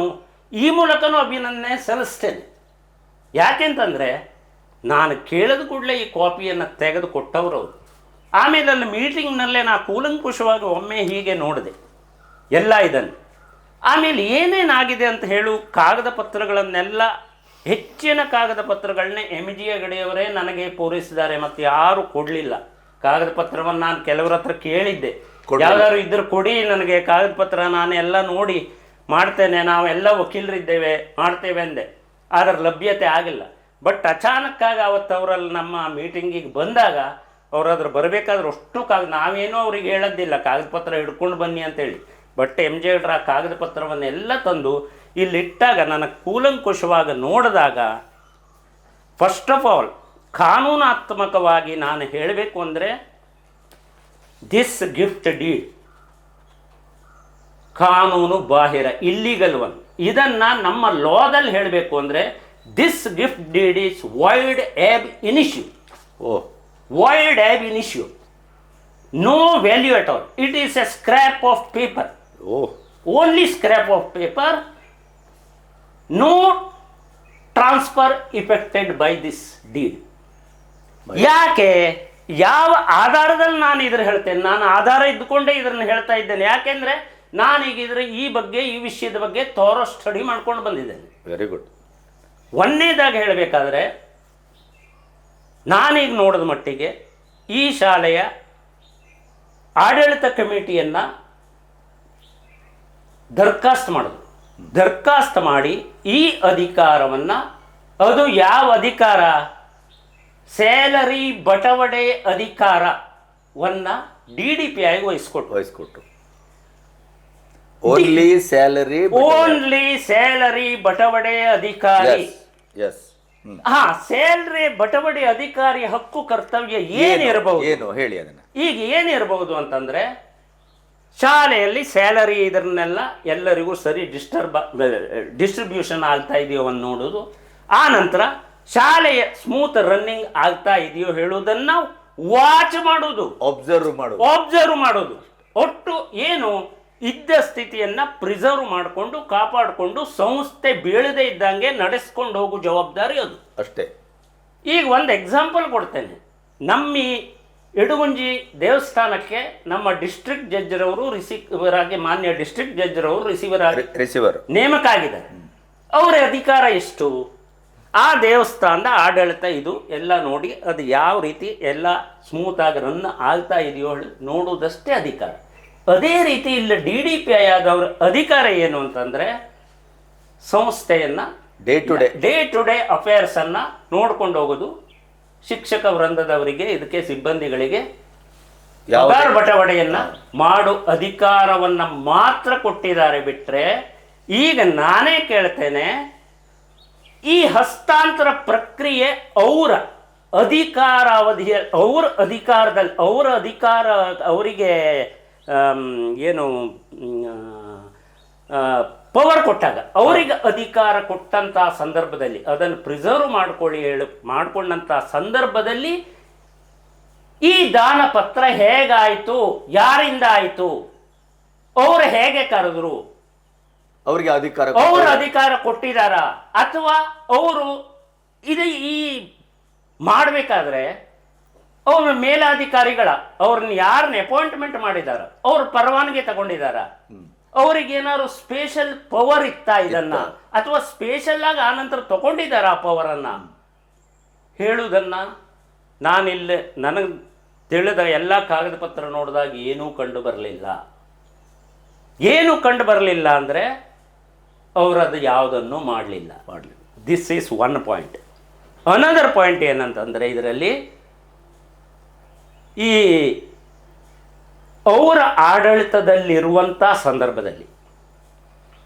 ಈ ಮೂಲಕನೂ ಅಭಿನಂದನೆ ಸಲ್ಲಿಸ್ತೇನೆ. ಯಾಕೆಂತಂದರೆ ನಾನು ಕೇಳಿದ ಕೂಡಲೇ ಈ ಕಾಪಿಯನ್ನು ತೆಗೆದು ಕೊಟ್ಟವರು ಅವರು. ಆಮೇಲೆ ಅಲ್ಲಿ ಮೀಟಿಂಗ್ನಲ್ಲೇ ನಾನು ಕೂಲಂಕುಷವಾಗಿ ಒಮ್ಮೆ ಹೀಗೆ ನೋಡಿದೆ ಎಲ್ಲ ಇದನ್ನು. ಆಮೇಲೆ ಏನೇನಾಗಿದೆ ಅಂತ ಹೇಳು ಕಾಗದ ಪತ್ರಗಳನ್ನೆಲ್ಲ, ಹೆಚ್ಚಿನ ಕಾಗದ ಪತ್ರಗಳನ್ನೇ MG ಹೆಗಡೆಯವರೇ ನನಗೆ ಪೂರೈಸಿದ್ದಾರೆ, ಮತ್ತು ಯಾರು ಕೊಡಲಿಲ್ಲ. ಕಾಗದ ಪತ್ರವನ್ನು ನಾನು ಕೆಲವರ ಹತ್ರ ಕೇಳಿದ್ದೆ, ಯಾವ್ದಾದ್ರು ಇದ್ರೆ ಕೊಡಿ ನನಗೆ ಕಾಗದ ಪತ್ರ, ನಾನು ಎಲ್ಲ ನೋಡಿ ಮಾಡ್ತೇನೆ, ನಾವೆಲ್ಲ ವಕೀಲರಿದ್ದೇವೆ ಮಾಡ್ತೇವೆ ಅಂದೆ. ಅದರ ಲಭ್ಯತೆ ಆಗಿಲ್ಲ. ಬಟ್ ಅಚಾನಕ್ಕಾಗಿ ಅವತ್ತು ಅವರಲ್ಲಿ ನಮ್ಮ ಮೀಟಿಂಗಿಗೆ ಬಂದಾಗ ಅವರಾದ್ರೂ ಬರಬೇಕಾದ್ರೆ ಅಷ್ಟು ನಾವೇನೂ ಅವ್ರಿಗೆ ಹೇಳೋದಿಲ್ಲ ಕಾಗದ ಪತ್ರ ಹಿಡ್ಕೊಂಡು ಬನ್ನಿ ಅಂತೇಳಿ. ಬಟ್ MG ಹೆಗಡ್ರ ಆ ಕಾಗದ ಪತ್ರವನ್ನೆಲ್ಲ ತಂದು ಇಲ್ಲಿಟ್ಟಾಗ ನನಗೆ ಕೂಲಂಕುಷವಾಗಿ ನೋಡಿದಾಗ, ಫಸ್ಟ್ ಆಫ್ ಆಲ್ ಕಾನೂನಾತ್ಮಕವಾಗಿ ನಾನು ಹೇಳಬೇಕು ಅಂದರೆ ದಿಸ್ ಗಿಫ್ಟ್ ಡೀಡ್ ಕಾನೂನು ಬಾಹಿರ, ಇಲ್ಲಿಗಲ್ ಒನ್. ಇದನ್ನು ನಮ್ಮ ಲಾದಲ್ಲಿ ಹೇಳಬೇಕು ಅಂದರೆ this gift deed is void ab initio. Void ab initio, no value at all. It is a scrap of paper, only scrap of paper, no transfer effected by this deed. ಯಾಕೆ, ಯಾವ ಆಧಾರದಲ್ಲಿ ನಾನು ಇದ್ರ ಹೇಳ್ತೇನೆ? ನಾನು ಆಧಾರ ಇದ್ದುಕೊಂಡೇ ಇದನ್ನು ಹೇಳ್ತಾ ಇದ್ದೇನೆ. ಯಾಕೆಂದರೆ ನಾನೀಗಿದ್ರೆ ಈ ಬಗ್ಗೆ, ಈ ವಿಷಯದ ಬಗ್ಗೆ ಥೋರೋ ಸ್ಟಡಿ ಮಾಡ್ಕೊಂಡು ಬಂದಿದ್ದೇನೆ. Very good. ಒಂದನೇದಾಗಿ ಹೇಳಬೇಕಾದ್ರೆ, ನಾನೀಗ ನೋಡಿದ ಮಟ್ಟಿಗೆ ಈ ಶಾಲೆಯ ಆಡಳಿತ ಕಮಿಟಿಯನ್ನು ದರ್ಖಾಸ್ತು ಮಾಡಿ ಈ ಅಧಿಕಾರವನ್ನು, ಅದು ಯಾವ ಅಧಿಕಾರ, ಸ್ಯಾಲರಿ ಬಟವಡೆ ಅಧಿಕಾರವನ್ನು DDPI ವಹಿಸ್ಕೊಟ್ರು. ಓನ್ಲಿ ಸ್ಯಾಲರಿ ಬಟವಡೆ ಅಧಿಕಾರಿ. ಸ್ಯಾಲರಿ ಬಟವಡೆ ಅಧಿಕಾರಿ ಹಕ್ಕು ಕರ್ತವ್ಯ ಏನಿರಬಹುದು, ಏನು ಹೇಳಿ ಅದನ್ನ. ಈಗ ಏನಿರಬಹುದು ಅಂತಂದ್ರೆ, ಶಾಲೆಯಲ್ಲಿ ಸ್ಯಾಲರಿ ಇದನ್ನೆಲ್ಲ ಎಲ್ಲರಿಗೂ ಸರಿ ಡಿಸ್ಟ್ರಿಬ್ಯೂಷನ್ ಆಗ್ತಾ ಇದೆಯೋ ಅಂತ ನೋಡೋದು. ಆ ನಂತರ ಶಾಲೆಯ ಸ್ಮೂತ್ ರನ್ನಿಂಗ್ ಆಗ್ತಾ ಇದೆಯೋ ಹೇಳುವುದನ್ನು ವಾಚ್ ಮಾಡೋದು, ಒಬ್ಸರ್ವ್ ಮಾಡೋದು. ಒಟ್ಟು ಏನು ಇದ್ದ ಸ್ಥಿತಿಯನ್ನು ಪ್ರಿಸರ್ವ್ ಮಾಡಿಕೊಂಡು ಕಾಪಾಡಿಕೊಂಡು ಸಂಸ್ಥೆ ಬೀಳದೇ ಇದ್ದಂಗೆ ನಡೆಸ್ಕೊಂಡು ಹೋಗೋ ಜವಾಬ್ದಾರಿ ಅದು ಅಷ್ಟೇ. ಈಗ ಒಂದು ಎಕ್ಸಾಂಪಲ್ ಕೊಡ್ತೇನೆ. ನಮ್ಮ ಈ ಇಡಗುಂಜಿ ದೇವಸ್ಥಾನಕ್ಕೆ ನಮ್ಮ ಡಿಸ್ಟ್ರಿಕ್ಟ್ ಜಡ್ಜರವರು ರಿಸೀವರ್ ಆಗಿ, ಮಾನ್ಯ ಡಿಸ್ಟ್ರಿಕ್ಟ್ ಜಡ್ಜರವರು ರಿಸೀವರ್ ನೇಮಕ ಆಗಿದ್ದಾರೆ. ಅವರ ಅಧಿಕಾರ ಎಷ್ಟು? ಆ ದೇವಸ್ಥಾನದ ಆಡಳಿತ ಇದು ಎಲ್ಲ ನೋಡಿ ಅದು ಯಾವ ರೀತಿ ಎಲ್ಲ ಸ್ಮೂತಾಗಿ ರನ್ ಆಗ್ತಾ ಇದೆಯೋ ನೋಡುವುದಷ್ಟೇ ಅಧಿಕಾರ. ಅದೇ ರೀತಿ ಇಲ್ಲಿ DDPI ಆದವರ ಅಧಿಕಾರ ಏನು ಅಂತಂದರೆ, ಸಂಸ್ಥೆಯನ್ನು ಡೇ ಟು ಡೇ ಅಫೇರ್ಸನ್ನು ನೋಡ್ಕೊಂಡು ಹೋಗೋದು. ಶಿಕ್ಷಕ ವೃಂದದವರಿಗೆ, ಇದಕ್ಕೆ ಸಿಬ್ಬಂದಿಗಳಿಗೆ ಪಗಾರ ಬಟವಡೆಯನ್ನು ಮಾಡೋ ಅಧಿಕಾರವನ್ನು ಮಾತ್ರ ಕೊಟ್ಟಿದ್ದಾರೆ. ಬಿಟ್ಟರೆ ಈಗ ನಾನೇ ಕೇಳ್ತೇನೆ, ಈ ಹಸ್ತಾಂತರ ಪ್ರಕ್ರಿಯೆ ಅವರ ಅಧಿಕಾರಾವಧಿಯ, ಅವರಿಗೆ ಏನು ಪವರ್ ಕೊಟ್ಟಾಗ ಅವರಿಗೆ ಅಧಿಕಾರ ಕೊಟ್ಟಂತ ಸಂದರ್ಭದಲ್ಲಿ ಅದನ್ನು ಪ್ರಿಸರ್ವ್ ಮಾಡಿಕೊಂಡಂತ ಸಂದರ್ಭದಲ್ಲಿ ಈ ದಾನ ಪತ್ರ ಹೇಗಾಯಿತು, ಯಾರಿಂದ ಆಯಿತು, ಅವರು ಹೇಗೆ ಕರೆದ್ರು, ಅವರಿಗೆ ಅಧಿಕಾರ ಅವರು ಅಧಿಕಾರ ಕೊಟ್ಟಿದಾರ, ಅಥವಾ ಅವರು ಇದು ಈ ಮಾಡಬೇಕಾದ್ರೆ ಅವ್ರ ಮೇಲಾಧಿಕಾರಿಗಳ ಅವ್ರನ್ನ ಯಾರನ್ನ ಅಪಾಯಿಂಟ್ಮೆಂಟ್ ಮಾಡಿದಾರ, ಅವ್ರ ಪರವಾನಗಿ ತಗೊಂಡಿದಾರ, ಅವ್ರಿಗೇನಾದ್ರು ಸ್ಪೆಷಲ್ ಪವರ್ ಇತ್ತಾ ಇದನ್ನ, ಅಥವಾ ಸ್ಪೆಷಲ್ ಆಗಿ ಆನಂತರ ತಗೊಂಡಿದಾರ ಆ ಪವರ್ ಅನ್ನ ಹೇಳುವುದನ್ನ ನಾನಿಲ್ಲಿ ನನಗೆ ತಿಳಿದ ಎಲ್ಲ ಕಾಗದ ಪತ್ರ ನೋಡಿದಾಗ ಏನೂ ಕಂಡು ಬರಲಿಲ್ಲ. ಏನು ಕಂಡು ಬರಲಿಲ್ಲ ಅಂದರೆ ಅವರದು ಯಾವುದನ್ನು ಮಾಡಲಿಲ್ಲ. This is one point. Another point ಏನಂತಂದರೆ ಇದರಲ್ಲಿ ಈ ಅವರ ಆಡಳಿತದಲ್ಲಿರುವಂಥ ಸಂದರ್ಭದಲ್ಲಿ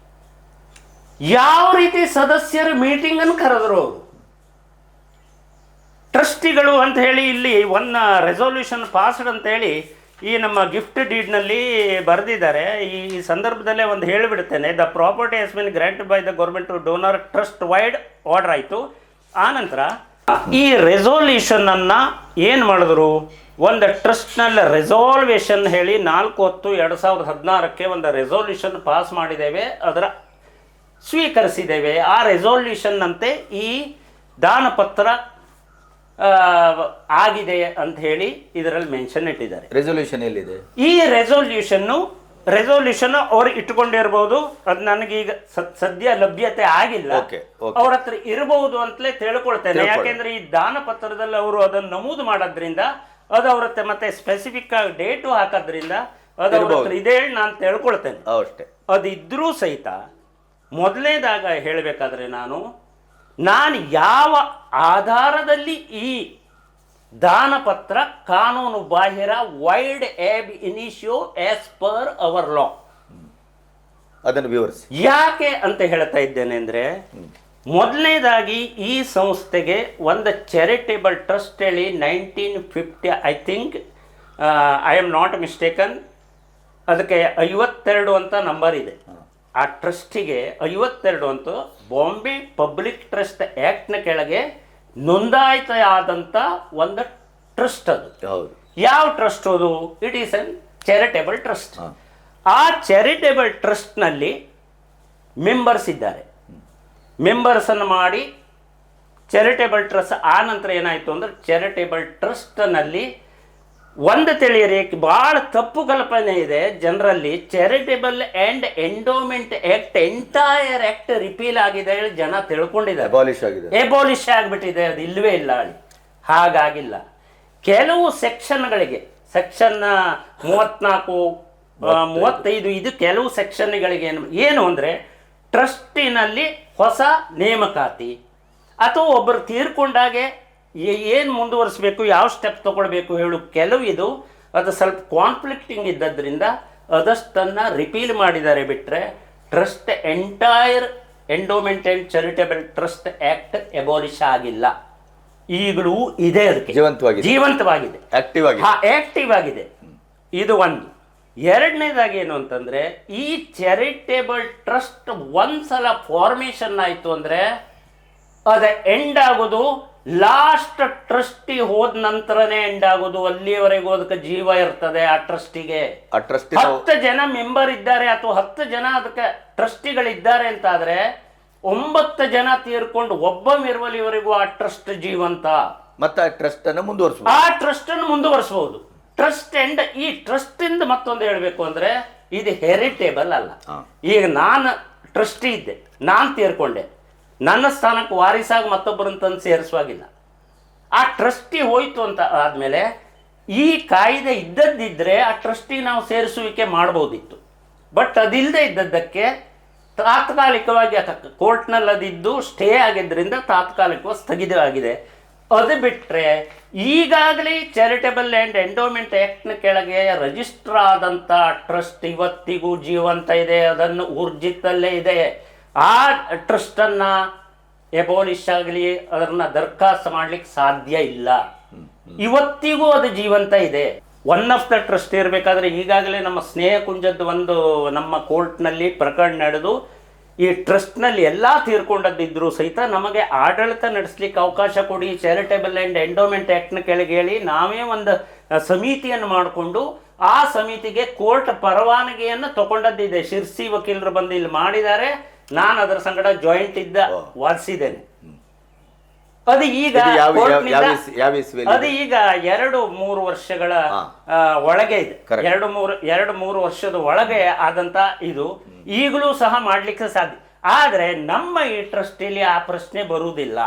ಯಾವ ರೀತಿ ಸದಸ್ಯರ ಮೀಟಿಂಗನ್ನು ಕರೆದರು ಅವರು, ಟ್ರಸ್ಟಿಗಳು ಅಂತ ಹೇಳಿ ಇಲ್ಲಿ ಒನ್ ರೆಸೊಲ್ಯೂಷನ್ ಪಾಸ್ಡ್ ಅಂತೇಳಿ ಈ ನಮ್ಮ ಗಿಫ್ಟ್ ಡೀಡ್ನಲ್ಲಿ ಬರೆದಿದ್ದಾರೆ. ಈ ಸಂದರ್ಭದಲ್ಲೇ ಒಂದು ಹೇಳಿಬಿಡ್ತೇನೆ. The property has been granted by the government to donor trust vide order ಆಯಿತು. ಆನಂತರ ಈ ರೆಸೊಲ್ಯೂಷನ್ ಅನ್ನು ಏನು ಮಾಡಿದ್ರು, ಒಂದು ಟ್ರಸ್ಟ್ನಲ್ಲಿ ರೆಸೊಲ್ಯೂಷನ್ ಹೇಳಿ 4/10/2016 ಒಂದು ರೆಸೊಲ್ಯೂಷನ್ ಪಾಸ್ ಮಾಡಿದ್ದೇವೆ, ಅದರ ಸ್ವೀಕರಿಸಿದ್ದೇವೆ. ಆ ರೆಸೊಲ್ಯೂಷನ್ ಅಂತೆ ಈ ದಾನಪತ್ರ ಆಗಿದೆ ಅಂತ ಹೇಳಿ ಇದರಲ್ಲಿ ಮೆನ್ಷನ್ ಇಟ್ಟಿದ್ದಾರೆ. ರೆಸೊಲ್ಯೂಷನ್ ಎಲ್ಲಿದೆ? ಈ ರೆಸೊಲ್ಯೂಷನ್ ಅವ್ರು ಇಟ್ಕೊಂಡಿರ್ಬೋದು, ಅದು ನನಗೀಗ ಸದ್ಯ ಲಭ್ಯತೆ ಆಗಿಲ್ಲ. ಅವ್ರ ಹತ್ರ ಇರಬಹುದು ಅಂತಲೇ ತಿಳ್ಕೊಳ್ತೇನೆ. ಯಾಕೆಂದ್ರೆ ಈ ದಾನ ಪತ್ರದಲ್ಲಿ ಅವರು ಅದನ್ನು ನಮೂದು ಮಾಡೋದ್ರಿಂದ, ಅದು ಅವ್ರ ಹತ್ರ ಮತ್ತೆ ಸ್ಪೆಸಿಫಿಕ್ ಆಗಿ ಡೇಟು ಹಾಕೋದ್ರಿಂದ ಅದು ಅವ್ರ ಹತ್ರ ಇದೆ ಹೇಳಿ ನಾನು ತಿಳ್ಕೊಳ್ತೇನೆ. ಅದು ಇದ್ರೂ ಸಹಿತ ಮೊದಲನೇದಾಗ ಹೇಳಬೇಕಾದ್ರೆ ನಾನು ಯಾವ ಆಧಾರದಲ್ಲಿ ಈ ದಾನಪತ್ರ ಕಾನೂನು ಬಾಹಿರ ವೈಡ್ ಎಬ್ ಇನಿಷಿಯೋ ಆಸ್ ಪರ್ ಅವರ್ ಲಾ ಅದನ್ನು ವಿವರಿಸಿ. ಯಾಕೆ ಅಂತ ಹೇಳ್ತಾ ಇದ್ದೇನೆ ಅಂದರೆ, ಮೊದಲನೇದಾಗಿ ಈ ಸಂಸ್ಥೆಗೆ ಒಂದು ಚಾರಿಟೇಬಲ್ ಟ್ರಸ್ಟ್ ಹೇಳಿ 1950 I think, I am not mistaken, ಅದಕ್ಕೆ 52 ಅಂತ ನಂಬರ್ ಇದೆ. ಆ ಟ್ರಸ್ಟಿಗೆ 52 ಅಂತ ಬಾಂಬೆ ಪಬ್ಲಿಕ್ ಟ್ರಸ್ಟ್ ಆ್ಯಕ್ಟ್ನ ಕೆಳಗೆ ನೋಂದಾಯಿತ ಆದಂಥ ಒಂದು ಟ್ರಸ್ಟ್. ಅದು ಯಾವ ಟ್ರಸ್ಟ್ ಅದು? It is N charitable trust. ಆ ಚಾರಿಟೇಬಲ್ ಟ್ರಸ್ಟ್ನಲ್ಲಿ ಮೆಂಬರ್ಸ್ ಇದ್ದಾರೆ. ಮೆಂಬರ್ಸನ್ನು ಮಾಡಿ ಚಾರಿಟೇಬಲ್ ಟ್ರಸ್ಟ್ ಆ ನಂತರ ಏನಾಯಿತು ಅಂದರೆ, ಚಾರಿಟೇಬಲ್ ಟ್ರಸ್ಟ್ನಲ್ಲಿ ಒಂದು ತಿಳಿಯರಿ ಭಾಳ ತಪ್ಪು ಕಲ್ಪನೆ ಇದೆ ಜನರಲ್ಲಿ. Charitable and endowment act entire act repeal ಆಗಿದೆ ಹೇಳಿ ಜನ ತಿಳ್ಕೊಂಡಿದ್ದಾರೆ, ಎಬಾಲಿಷ್ ಆಗಿಬಿಟ್ಟಿದೆ. ಅದು ಇಲ್ಲವೇ ಇಲ್ಲ ಹೇಳಿ. ಹಾಗಾಗಿಲ್ಲ. ಕೆಲವು ಸೆಕ್ಷನ್ಗಳಿಗೆ, ಸೆಕ್ಷನ್ 34, 35 ಇದು ಕೆಲವು ಸೆಕ್ಷನ್ಗಳಿಗೆ ಏನು ಅಂದರೆ, ಟ್ರಸ್ಟಿನಲ್ಲಿ ಹೊಸ ನೇಮಕಾತಿ ಅಥವಾ ಒಬ್ಬರು ತೀರ್ಕೊಂಡಾಗೆ ಏನು ಮುಂದುವರಿಸಬೇಕು, ಯಾವ ಸ್ಟೆಪ್ ತಗೊಳ್ಬೇಕು ಹೇಳು ಕೆಲವು ಇದು ಅದು ಸ್ವಲ್ಪ ಕಾನ್ಫ್ಲಿಕ್ಟಿಂಗ್ ಇದ್ದದ್ರಿಂದ ಅದಷ್ಟನ್ನು ರಿಪೀಲ್ ಮಾಡಿದ್ದಾರೆ. ಬಿಟ್ಟರೆ trust entire endowment and charitable trust act abolish ಆಗಿಲ್ಲ, ಈಗಲೂ ಇದೆ. ಅದಕ್ಕೆ ಜೀವಂತವಾಗಿದೆ, ಆಕ್ಟಿವ್ ಆಗಿದೆ. ಇದು ಒಂದು. ಎರಡನೇದಾಗಿ ಏನು ಅಂತಂದರೆ, ಈ ಚಾರಿಟೇಬಲ್ ಟ್ರಸ್ಟ್ ಒಂದ್ಸಲ ಫಾರ್ಮೇಷನ್ ಆಯಿತು ಅಂದರೆ ಅದು ಎಂಡ್ ಆಗೋದು ಲಾಸ್ಟ್ ಟ್ರಸ್ಟಿ ಹೋದ ನಂತರನೇ ಎಂಡ್ ಆಗೋದು. ಅಲ್ಲಿಯವರೆಗೂ ಅದಕ್ಕೆ ಜೀವ ಇರ್ತದೆ. ಆ ಟ್ರಸ್ಟಿಗೆ 10 ಜನ ಮೆಂಬರ್ ಇದ್ದಾರೆ ಅಥವಾ 10 ಜನ ಅದಕ್ಕೆ ಟ್ರಸ್ಟಿಗಳಿದ್ದಾರೆ ಅಂತಾದರೆ 9 ಜನ ತೀರ್ಕೊಂಡು ಒಬ್ಬ ಮಿರುವಲಿವರೆಗೂ ಆ ಟ್ರಸ್ಟ್ ಜೀವಂತ. ಮತ್ತೆ ಆ ಟ್ರಸ್ಟ್ ಅನ್ನು ಮುಂದುವರಿಸಬಹುದು. Trust end. ಈ ಟ್ರಸ್ಟ್ ಇಂದ ಮತ್ತೊಂದು ಹೇಳಬೇಕು ಅಂದ್ರೆ, ಇದು ಹೆರಿಟೇಬಲ್ ಅಲ್ಲ. ಈಗ ನಾನು ಟ್ರಸ್ಟಿ ಇದ್ದೆ, ನಾನು ತೀರ್ಕೊಂಡೆ, ನನ್ನ ಸ್ಥಾನಕ್ಕೆ ವಾರಿಸಾಗಿ ಮತ್ತೊಬ್ಬರನ್ನು ತಂದು ಸೇರಿಸುವಾಗಿಲ್ಲ. ಆ ಟ್ರಸ್ಟಿ ಹೋಯ್ತು ಅಂತ ಆದಮೇಲೆ ಈ ಕಾಯ್ದೆ ಇದ್ದದ್ದಿದ್ರೆ ಆ ಟ್ರಸ್ಟಿ ನಾವು ಸೇರಿಸುವಿಕೆ ಮಾಡ್ಬೋದಿತ್ತು. ಬಟ್ ಅದಿಲ್ಲದೆ ಇದ್ದದ್ದಕ್ಕೆ ತಾತ್ಕಾಲಿಕವಾಗಿ ಕೋರ್ಟ್ನಲ್ಲಿ ಅದಿದ್ದು ಸ್ಟೇ ಆಗಿದ್ದರಿಂದ ತಾತ್ಕಾಲಿಕವಾಗಿ ಸ್ಥಗಿತವಾಗಿದೆ. ಅದು ಬಿಟ್ಟರೆ ಈಗಾಗಲೇ ಚಾರಿಟೇಬಲ್ ಆ್ಯಂಡ್ ಎಂಡೋಮೆಂಟ್ ಆ್ಯಕ್ಟ್ನ ಕೆಳಗೆ ರಿಜಿಸ್ಟರ್ ಆದಂಥ ಟ್ರಸ್ಟ್ ಇವತ್ತಿಗೂ ಜೀವಂತ ಇದೆ, ಅದನ್ನು ಊರ್ಜಿತಲ್ಲೇ ಇದೆ. ಆ ಟ್ರಸ್ಟನ್ನು ಎಬಾಲಿಷ್ ಆಗಲಿ ಅದನ್ನು ದರ್ಖಾಸ್ತು ಮಾಡಲಿಕ್ಕೆ ಸಾಧ್ಯ ಇಲ್ಲ. ಇವತ್ತಿಗೂ ಅದು ಜೀವಂತ ಇದೆ. ಒನ್ ಆಫ್ ದ ಟ್ರಸ್ಟ್ ಇರಬೇಕಾದ್ರೆ ಈಗಾಗಲೇ ನಮ್ಮ ಸ್ನೇಹ ಕುಂಜದ್ದು ಒಂದು ನಮ್ಮ ಕೋರ್ಟ್ನಲ್ಲಿ ಪ್ರಕರಣ ನಡೆದು ಈ ಟ್ರಸ್ಟ್ನಲ್ಲಿ ಎಲ್ಲ ತೀರ್ಕೊಂಡದ್ದಿದ್ರು ಸಹಿತ ನಮಗೆ ಆಡಳಿತ ನಡೆಸಲಿಕ್ಕೆ ಅವಕಾಶ ಕೊಡಿ, ಚಾರಿಟೇಬಲ್ ಆ್ಯಂಡ್ ಎಂಡೋಮೆಂಟ್ ಆ್ಯಕ್ಟ್ನ ಕೆಳಗೆ ಹೇಳಿ ನಾವೇ ಒಂದು ಸಮಿತಿಯನ್ನು ಮಾಡಿಕೊಂಡು ಆ ಸಮಿತಿಗೆ ಕೋರ್ಟ್ ಪರವಾನಗಿಯನ್ನು ತಗೊಂಡದ್ದಿದೆ. ಶಿರ್ಸಿ ವಕೀಲರು ಬಂದು ಇಲ್ಲಿ ಮಾಡಿದ್ದಾರೆ, ನಾನು ಅದರ ಸಂಗಡ ಜಾಯಿಂಟ್ ಇದ್ದ ವಾದಿಸಿದ್ದೇನೆ. ಅದು ಈಗ ಅದು ಈಗ 2-3 ವರ್ಷಗಳ ಒಳಗೆ ಇದೆ. 2-3 ವರ್ಷದ ಒಳಗೆ ಆದಂತ ಇದು ಈಗಲೂ ಸಹ ಮಾಡ್ಲಿಕ್ಕೆ ಸಾಧ್ಯ. ಆದ್ರೆ ನಮ್ಮ ಈ ಟ್ರಸ್ಟಿಲಿ ಆ ಪ್ರಶ್ನೆ ಬರುವುದಿಲ್ಲ.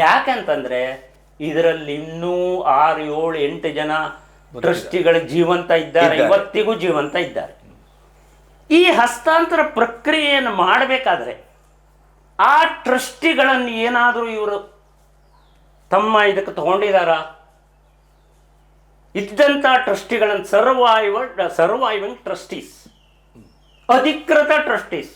ಯಾಕಂತಂದ್ರೆ ಇದರಲ್ಲಿ ಇನ್ನೂ 6-7-8 ಜನ ಟ್ರಸ್ಟಿಗಳು ಜೀವಂತ ಇದ್ದಾರೆ, ಇವತ್ತಿಗೂ ಜೀವಂತ ಇದ್ದಾರೆ. ಈ ಹಸ್ತಾಂತರ ಪ್ರಕ್ರಿಯೆಯನ್ನು ಮಾಡಬೇಕಾದ್ರೆ ಆ ಟ್ರಸ್ಟಿಗಳನ್ನು ಏನಾದರೂ ಇವರು ತಮ್ಮ ಇದಕ್ಕೆ ತಗೊಂಡಿದಾರ? ಇದ್ದಂಥ ಟ್ರಸ್ಟಿಗಳನ್ನು ಸರ್ವೈವಿಂಗ್ ಟ್ರಸ್ಟೀಸ್, ಅಧಿಕೃತ ಟ್ರಸ್ಟೀಸ್,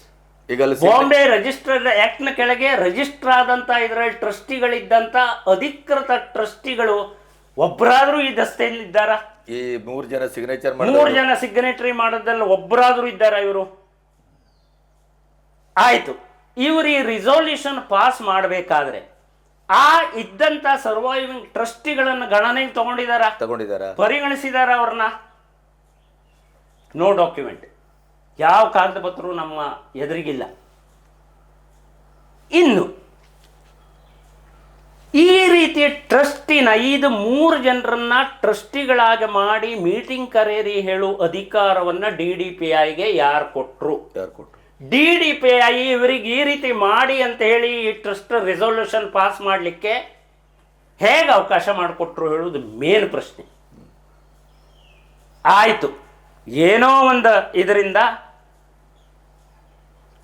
ಬಾಂಬೆ ರಿಜಿಸ್ಟರ್ಡ್ ಆಕ್ಟ್ ನ ಕೆಳಗೆ ರಿಜಿಸ್ಟರ್ ಆದಂತ ಇದರಲ್ಲಿ ಟ್ರಸ್ಟಿಗಳಿದ್ದಂತ ಅಧಿಕೃತ ಟ್ರಸ್ಟಿಗಳು ಒಬ್ಬರಾದ್ರೂ ಈ ದಸ್ತೆಯಲ್ಲಿ ಇದ್ದಾರ? ಈ 3 ಜನ ಸಿಗ್ನೇಚರ್ 3 ಜನ ಸಿಗ್ನೇಟರಿ ಮಾಡೋದ್ರಲ್ಲಿ ಒಬ್ಬರಾದ್ರೂ ಇದ್ದಾರ ಇವರು? ಆಯ್ತು, ಇವರು ಈ ರಿಸೊಲ್ಯೂಷನ್ ಪಾಸ್ ಮಾಡಬೇಕಾದ್ರೆ ಆ ಇದ್ದಂತ ಸರ್ವೈವಿಂಗ್ ಟ್ರಸ್ಟಿಗಳನ್ನು ಗಣನೆಗೆ ತಗೊಂಡಿದಾರ, ಪರಿಗಣಿಸಿದಾರ ಅವ್ರನ್ನ? ನೋ ಡಾಕ್ಯುಮೆಂಟ್, ಯಾವ ಕಾಗದ ಪತ್ರವೂ ನಮ್ಮ ಎದುರಿಗಿಲ್ಲ. ಇನ್ನು ಈ ರೀತಿಯ ಟ್ರಸ್ಟಿನ 3 ಜನರನ್ನ ಟ್ರಸ್ಟಿಗಳಾಗಿ ಮಾಡಿ ಮೀಟಿಂಗ್ ಕರೆಯರಿ ಹೇಳು ಅಧಿಕಾರವನ್ನ DDPIಗೆ ಯಾರು ಕೊಟ್ರು? DDPI ಇವರಿಗೆ ಈ ರೀತಿ ಮಾಡಿ ಅಂತ ಹೇಳಿ ಈ ಟ್ರಸ್ಟ್ ರೆಸೊಲ್ಯೂಷನ್ ಪಾಸ್ ಮಾಡಲಿಕ್ಕೆ ಹೇಗೆ ಅವಕಾಶ ಮಾಡಿಕೊಟ್ರು ಹೇಳುವುದು ಮೇನ್ ಪ್ರಶ್ನೆ. ಆಯಿತು, ಏನೋ ಒಂದು ಇದರಿಂದ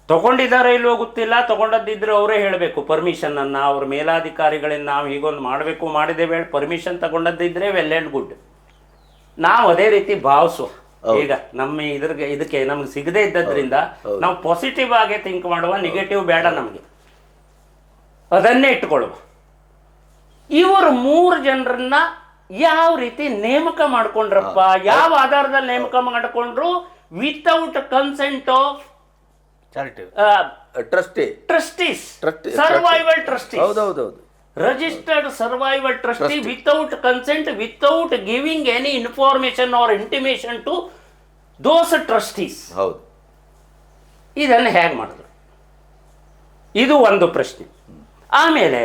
ತಗೊಂಡಿದ್ದಾರೆ ಇಲ್ವೋ ಗೊತ್ತಿಲ್ಲ, ತಗೊಂಡದ್ದಿದ್ರೆ ಅವರೇ ಹೇಳಬೇಕು ಪರ್ಮಿಷನನ್ನು. ಅವ್ರ ಮೇಲಾಧಿಕಾರಿಗಳಿಂದ ನಾವು ಹೀಗೊಂದು ಮಾಡಬೇಕು, ಮಾಡಿದ್ದೇವೆ ಹೇಳಿ ಪರ್ಮಿಷನ್ ತಗೊಂಡದ್ದಿದ್ರೆ ವೆಲ್ ಆ್ಯಂಡ್ ಗುಡ್. ನಾವು ಅದೇ ರೀತಿ ಭಾವಿಸುವ. ಈಗ ನಮ್ಮ ಇದಕ್ಕೆ ನಮ್ಗೆ ಸಿಗದೇ ಇದ್ದದ್ರಿಂದ ನಾವು ಪಾಸಿಟಿವ್ ಆಗಿ ಥಿಂಕ್ ಮಾಡುವ, ನೆಗೆಟಿವ್ ಬೇಡ ನಮಗೆ, ಅದನ್ನೇ ಇಟ್ಕೊಳ್ಳುವ. ಇವರು 3 ಜನರನ್ನ ಯಾವ ರೀತಿ ನೇಮಕ ಮಾಡ್ಕೊಂಡ್ರಪ್ಪ? ಯಾವ ಆಧಾರದಲ್ಲಿ ನೇಮಕ ಮಾಡಿಕೊಂಡ್ರು? Without consent of trustees, survival trustees, registered survival trustee without consent, without giving any information or intimation to those trustees. ಇದನ್ನು ಹೇಗೆ ಮಾಡಿದ್ರು? ಇದು ಒಂದು ಪ್ರಶ್ನೆ. ಆಮೇಲೆ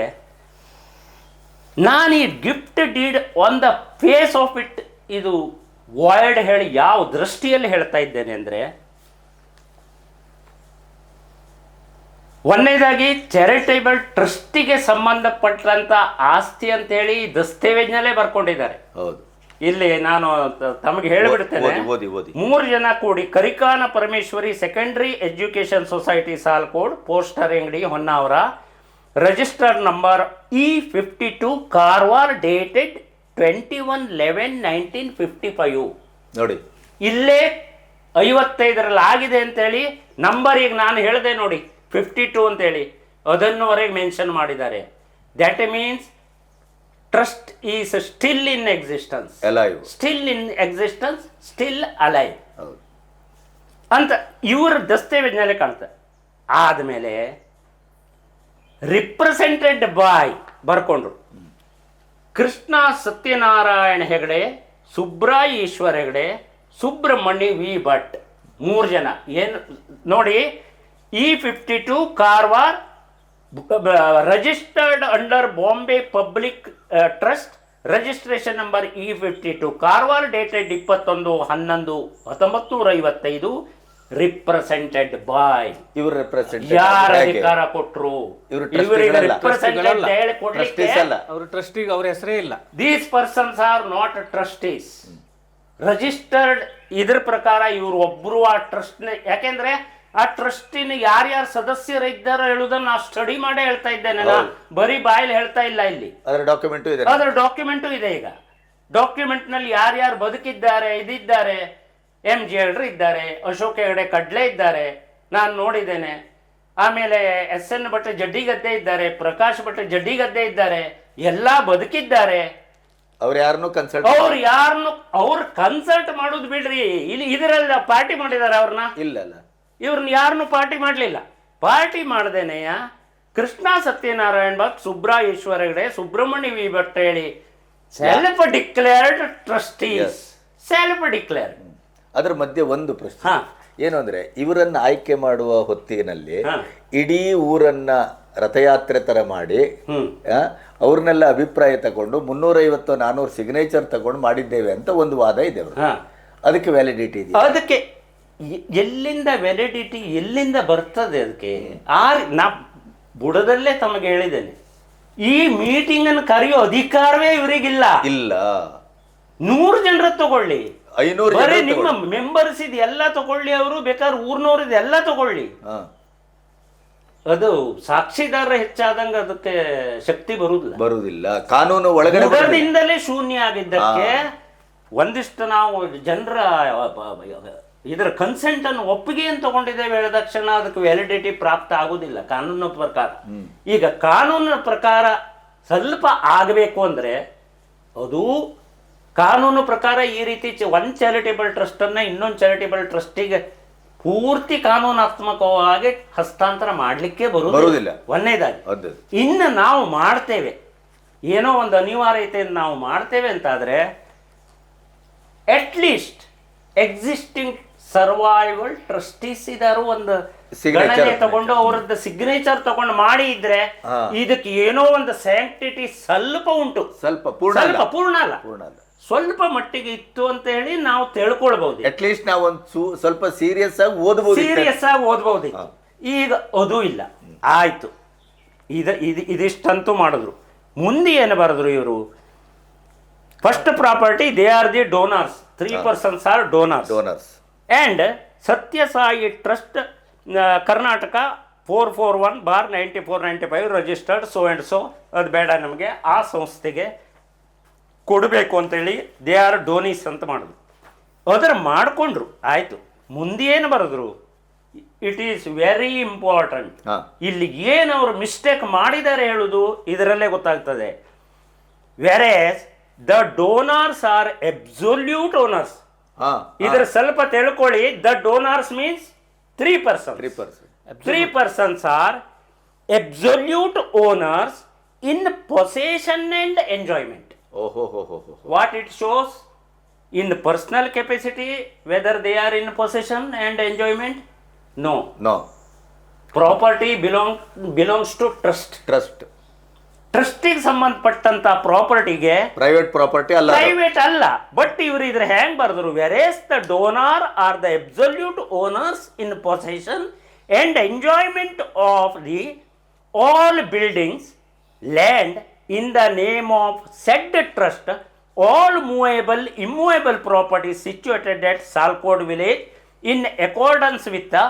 ನಾನು ಈ gift deed on the face of it ಇದು ವಾಯ್ಡ್ ಹೇಳಿ ಯಾವ ದೃಷ್ಟಿಯಲ್ಲಿ ಹೇಳ್ತಾ ಇದ್ದೇನೆ ಅಂದರೆ, ಒಂದನೇದಾಗಿ ಚಾರಿಟೇಬಲ್ ಟ್ರಸ್ಟಿಗೆ ಸಂಬಂಧಪಟ್ಟಂತ ಆಸ್ತಿ ಅಂತ ಹೇಳಿ ದಸ್ತಾವೇಜ್ನಲ್ಲೇ ಬರ್ಕೊಂಡಿದ್ದಾರೆ. ಇಲ್ಲಿ ನಾನು ತಮಗೆ ಹೇಳಿಬಿಡ್ತೇನೆ. 3 ಜನ ಕೂಡಿ Karikana Parameshwari secondary education society Salkod, post Angadi, Honnavar, registered number E52, Karwar, dated 21/11/1955. ನೋಡಿ, ಇಲ್ಲೇ 55ರಲ್ಲಿ ಆಗಿದೆ ಅಂತೇಳಿ ನಂಬರ್ ಈಗ ನಾನು ಹೇಳಿದೆ ನೋಡಿ 52 ಅಂತೇಳಿ ಅದನ್ನವರೆಗೆ ಮೆನ್ಷನ್ ಮಾಡಿದ್ದಾರೆ. That means trust is still in existence, still alive ಅಂತ ಇವ್ರ ದಸ್ತಾವೇಜ್ನಲ್ಲೇ ಕಾಣ್ತದೆ. ಆದಮೇಲೆ ರಿಪ್ರೆಸೆಂಟೆಡ್ ಬಾಯ್ ಬರ್ಕೊಂಡ್ರು ಕೃಷ್ಣ ಸತ್ಯನಾರಾಯಣ ಹೆಗಡೆ, ಸುಬ್ರಾಯ್ ಈಶ್ವರ್ ಹೆಗಡೆ, ಸುಬ್ರಹ್ಮಣ್ಯ ವಿ ಭಟ್, 3 ಜನ. ಏನು ನೋಡಿ, E52 Karwar, registered under Bombay public trust, registration number E52 Karwar, dated 21/11/1955, represented by. ಇವರು ಯಾರ ಅಧಿಕಾರ ಕೊಟ್ರು? ಇವರಿಗೆ ರಿಪ್ರೆಸೆಂಟೆಡ್ ಕೊಡ್ಲಿಕ್ಕೆ ಅವರು ಟ್ರಸ್ಟಿಗೆ ಅವ್ರ ಹೆಸರೇ ಇಲ್ಲ. These persons are not trustees. Registered ಇದ್ರ ಪ್ರಕಾರ ಇವರು ಒಬ್ರು ಆ ಟ್ರಸ್ಟ್, ಯಾಕೆಂದ್ರೆ ಆ ಟ್ರಸ್ಟಿನ ಯಾರ್ಯಾರು ಸದಸ್ಯರು ಇದ್ದಾರೋ ಹೇಳುವುದನ್ನು ನಾವು ಸ್ಟಡಿ ಮಾಡೇ ಹೇಳ್ತಾ ಇದ್ದೇನೆ, ಬರೀ ಬಾಯಲ್ಲಿ ಹೇಳ್ತಾ ಇಲ್ಲ. ಇಲ್ಲಿ ಅದರ ಡಾಕ್ಯುಮೆಂಟು ಇದೆ. ಈಗ ಡಾಕ್ಯುಮೆಂಟ್ ನಲ್ಲಿ ಯಾರ್ಯಾರು ಬದುಕಿದ್ದಾರೆ, ಇದಿದ್ದಾರೆ, MG ಹೆಗಡೆ ಇದ್ದಾರೆ, ಅಶೋಕ್ ಹೆಗಡೆ ಕಡ್ಲೆ ಇದ್ದಾರೆ, ನಾನು ನೋಡಿದ್ದೇನೆ. ಆಮೇಲೆ SN ಭಟ್ ಜಡ್ಡಿಗದ್ದೆ ಇದ್ದಾರೆ, ಪ್ರಕಾಶ್ ಭಟ್ ಜಡ್ಡಿಗದ್ದೆ ಇದ್ದಾರೆ, ಎಲ್ಲ ಬದುಕಿದ್ದಾರೆ. ಅವ್ರು ಯಾರನ್ನು ಕನ್ಸಲ್ಟ್ ಅವ್ರು ಕನ್ಸಲ್ಟ್ ಮಾಡೋದು ಬಿಡ್ರಿ, ಇಲ್ಲಿ ಇದರಲ್ಲಿ ಪಾರ್ಟಿ ಮಾಡಿದಾರೆ ಅವ್ರನ್ನ? ಇಲ್ಲಲ್ಲ, ಇವ್ರನ್ನ ಯಾರನ್ನು ಪಾರ್ಟಿ ಮಾಡಲಿಲ್ಲ. ಪಾರ್ಟಿ ಮಾಡ್ದೇನೆಯ ಕೃಷ್ಣ ಸತ್ಯನಾರಾಯಣ್ ಭಟ್, ಸುಬ್ರಾ ಈಶ್ವರ ಹೆಗಡೆ, ಸುಬ್ರಹ್ಮಣ್ಯ ವಿ ಭಟ್ ಹೇಳಿ self declared trustees. Self declared. ಅದರ ಮಧ್ಯೆ ಒಂದು ಪ್ರಶ್ನೆ ಏನು ಅಂದ್ರೆ, ಇವರನ್ನ ಆಯ್ಕೆ ಮಾಡುವ ಹೊತ್ತಿನಲ್ಲಿ ಇಡೀ ಊರನ್ನ ರಥಯಾತ್ರೆ ತರ ಮಾಡಿ ಅವ್ರನ್ನೆಲ್ಲ ಅಭಿಪ್ರಾಯ ತಗೊಂಡು 350-400 ಸಿಗ್ನೇಚರ್ ತಗೊಂಡು ಮಾಡಿದ್ದೇವೆ ಅಂತ ಒಂದು ವಾದ ಇದೆ ಅವರು. ಅದಕ್ಕೆ ವ್ಯಾಲಿಡಿಟಿ ಇದೆ? ಅದಕ್ಕೆ ಎಲ್ಲಿಂದ ವ್ಯಾಲಿಡಿಟಿ ಎಲ್ಲಿಂದ ಬರ್ತದೆ? ಅದಕ್ಕೆ ನಾ ಬುಡದಲ್ಲೇ ತಮಗೆ ಹೇಳಿದ್ದೇನೆ, ಈ ಮೀಟಿಂಗ್ ಅನ್ನು ಕರೆಯೋ ಅಧಿಕಾರವೇ ಇವರಿಗಿಲ್ಲ. ಇಲ್ಲ. 100 ಜನರ ತಗೊಳ್ಳಿ, 500 ಬರೀ ನಿಮ್ಮ ಮೆಂಬರ್ಸ್ ಇದು ಎಲ್ಲ ತಗೊಳ್ಳಿ, ಅವರು ಬೇಕಾದ್ರೆ ಊರ್ನವ್ರದ್ದು ಎಲ್ಲ ತಗೊಳ್ಳಿ, ಅದು ಸಾಕ್ಷಿದಾರ ಹೆಚ್ಚಾದಂಗ ಅದಕ್ಕೆ ಶಕ್ತಿ ಬರುವುದಿಲ್ಲ. ಕಾನೂನು ಒಳಗಡೆಯಿಂದಲೇ ಶೂನ್ಯ ಆಗಿದ್ದಕ್ಕೆ ಒಂದಿಷ್ಟು ನಾವು ಜನರ ಇದರ ಕನ್ಸೆಂಟ್ ಅನ್ನು ಒಪ್ಪಿಗೆ ಅಂತ ತಗೊಂಡಿದ್ದೇವೆ ಹೇಳಿದ ತಕ್ಷಣ ಅದಕ್ಕೆ ವ್ಯಾಲಿಡಿಟಿ ಪ್ರಾಪ್ತ ಆಗುದಿಲ್ಲ ಕಾನೂನು ಪ್ರಕಾರ. ಈಗ ಕಾನೂನಿನ ಪ್ರಕಾರ ಸ್ವಲ್ಪ ಆಗಬೇಕು ಅಂದ್ರೆ ಅದು ಕಾನೂನು ಪ್ರಕಾರ ಈ ರೀತಿ ಒಂದು ಚಾರಿಟೇಬಲ್ ಟ್ರಸ್ಟ್ ಅನ್ನ ಇನ್ನೊಂದು ಚಾರಿಟೇಬಲ್ ಟ್ರಸ್ಟಿಗೆ ಪೂರ್ತಿ ಕಾನೂನಾತ್ಮಕವಾಗಿ ಹಸ್ತಾಂತರ ಮಾಡಲಿಕ್ಕೆ ಬರುವುದಿಲ್ಲ. ಒಂದನೇದಾಗಿ. ಇನ್ನು ನಾವು ಮಾಡ್ತೇವೆ, ಏನೋ ಒಂದು ಅನಿವಾರ್ಯತೆಯನ್ನು ನಾವು ಮಾಡ್ತೇವೆ ಅಂತಾದ್ರೆ ಅಟ್ಲೀಸ್ಟ್ ಎಕ್ಸಿಸ್ಟಿಂಗ್ ಸರ್ವೈವಲ್ ಟ್ರಸ್ಟೀಸ್ ಇದಾರು ಒಂದು ಗಣನೆ ತಗೊಂಡು ಅವರದ್ದು ಸಿಗ್ನೇಚರ್ ತಗೊಂಡು ಮಾಡಿ ಇದ್ರೆ ಇದಕ್ಕೆ ಏನೋ ಒಂದು ಸ್ಯಾಂಕ್ಟಿಟಿ ಸ್ವಲ್ಪ ಉಂಟು. ಸ್ವಲ್ಪ ಪೂರ್ಣ ಅಲ್ಲ, ಸ್ವಲ್ಪ ಮಟ್ಟಿಗೆ ಇತ್ತು ಅಂತ ಹೇಳಿ ನಾವು ತಿಳ್ಕೊಳ್ಬಹುದು. ಅಟ್ಲೀಸ್ಟ್ ನಾವು ಒಂದು ಸ್ವಲ್ಪ ಸೀರಿಯಸ್ ಆಗಿ ಓದಬಹುದು. ಈಗ ಅದು ಇಲ್ಲ. ಆಯ್ತು, ಇದಿಷ್ಟಂತೂ ಮಾಡಿದ್ರು. ಮುಂದೆ ಏನು ಬರೆದ್ರು ಇವರು? First property they are the donors, 3 persons are donors and Satyasai trust Karnataka 441/9495 registered so and so. ಅದು ಬೇಡ ನಮಗೆ, ಆ ಸಂಸ್ಥೆಗೆ ಕೊಡಬೇಕು ಅಂತೇಳಿ ದೇ ಆರ್ ಡೋನೀಸ್ ಅಂತ ಮಾಡಿದ್ರು. ಅದರ ಮಾಡಿಕೊಂಡ್ರು. ಆಯಿತು, ಮುಂದೆ ಏನು ಬರೆದ್ರು? It is very important. ಇಲ್ಲಿ ಏನು ಅವರು ಮಿಸ್ಟೇಕ್ ಮಾಡಿದ್ದಾರೆ ಹೇಳುದು ಇದರಲ್ಲೇ ಗೊತ್ತಾಗ್ತದೆ. Whereas the donors are absolute owners. ಇದರ ಸ್ವಲ್ಪ ತಿಳ್ಕೊಳ್ಳಿ. The donors means 3 persons. 3 persons are absolute owners in possession and enjoyment. What it shows in the personal capacity, whether they are in possession and enjoyment? No. Property belongs to trust. ಟ್ರಸ್ಟಿಗೆ ಸಂಬಂಧಪಟ್ಟಂತ ಪ್ರಾಪರ್ಟಿಗೆ private ಅಲ್ಲ. But ಇವರು ಇದ್ರ ಹೆಂಗ್ ಬರೆದ್ರು? ವೆರೇಸ್ the donor are the absolute owners in possession and enjoyment of the all buildings land in the name of said trust, all movable immovable properties situated at Salkod village in accordance with the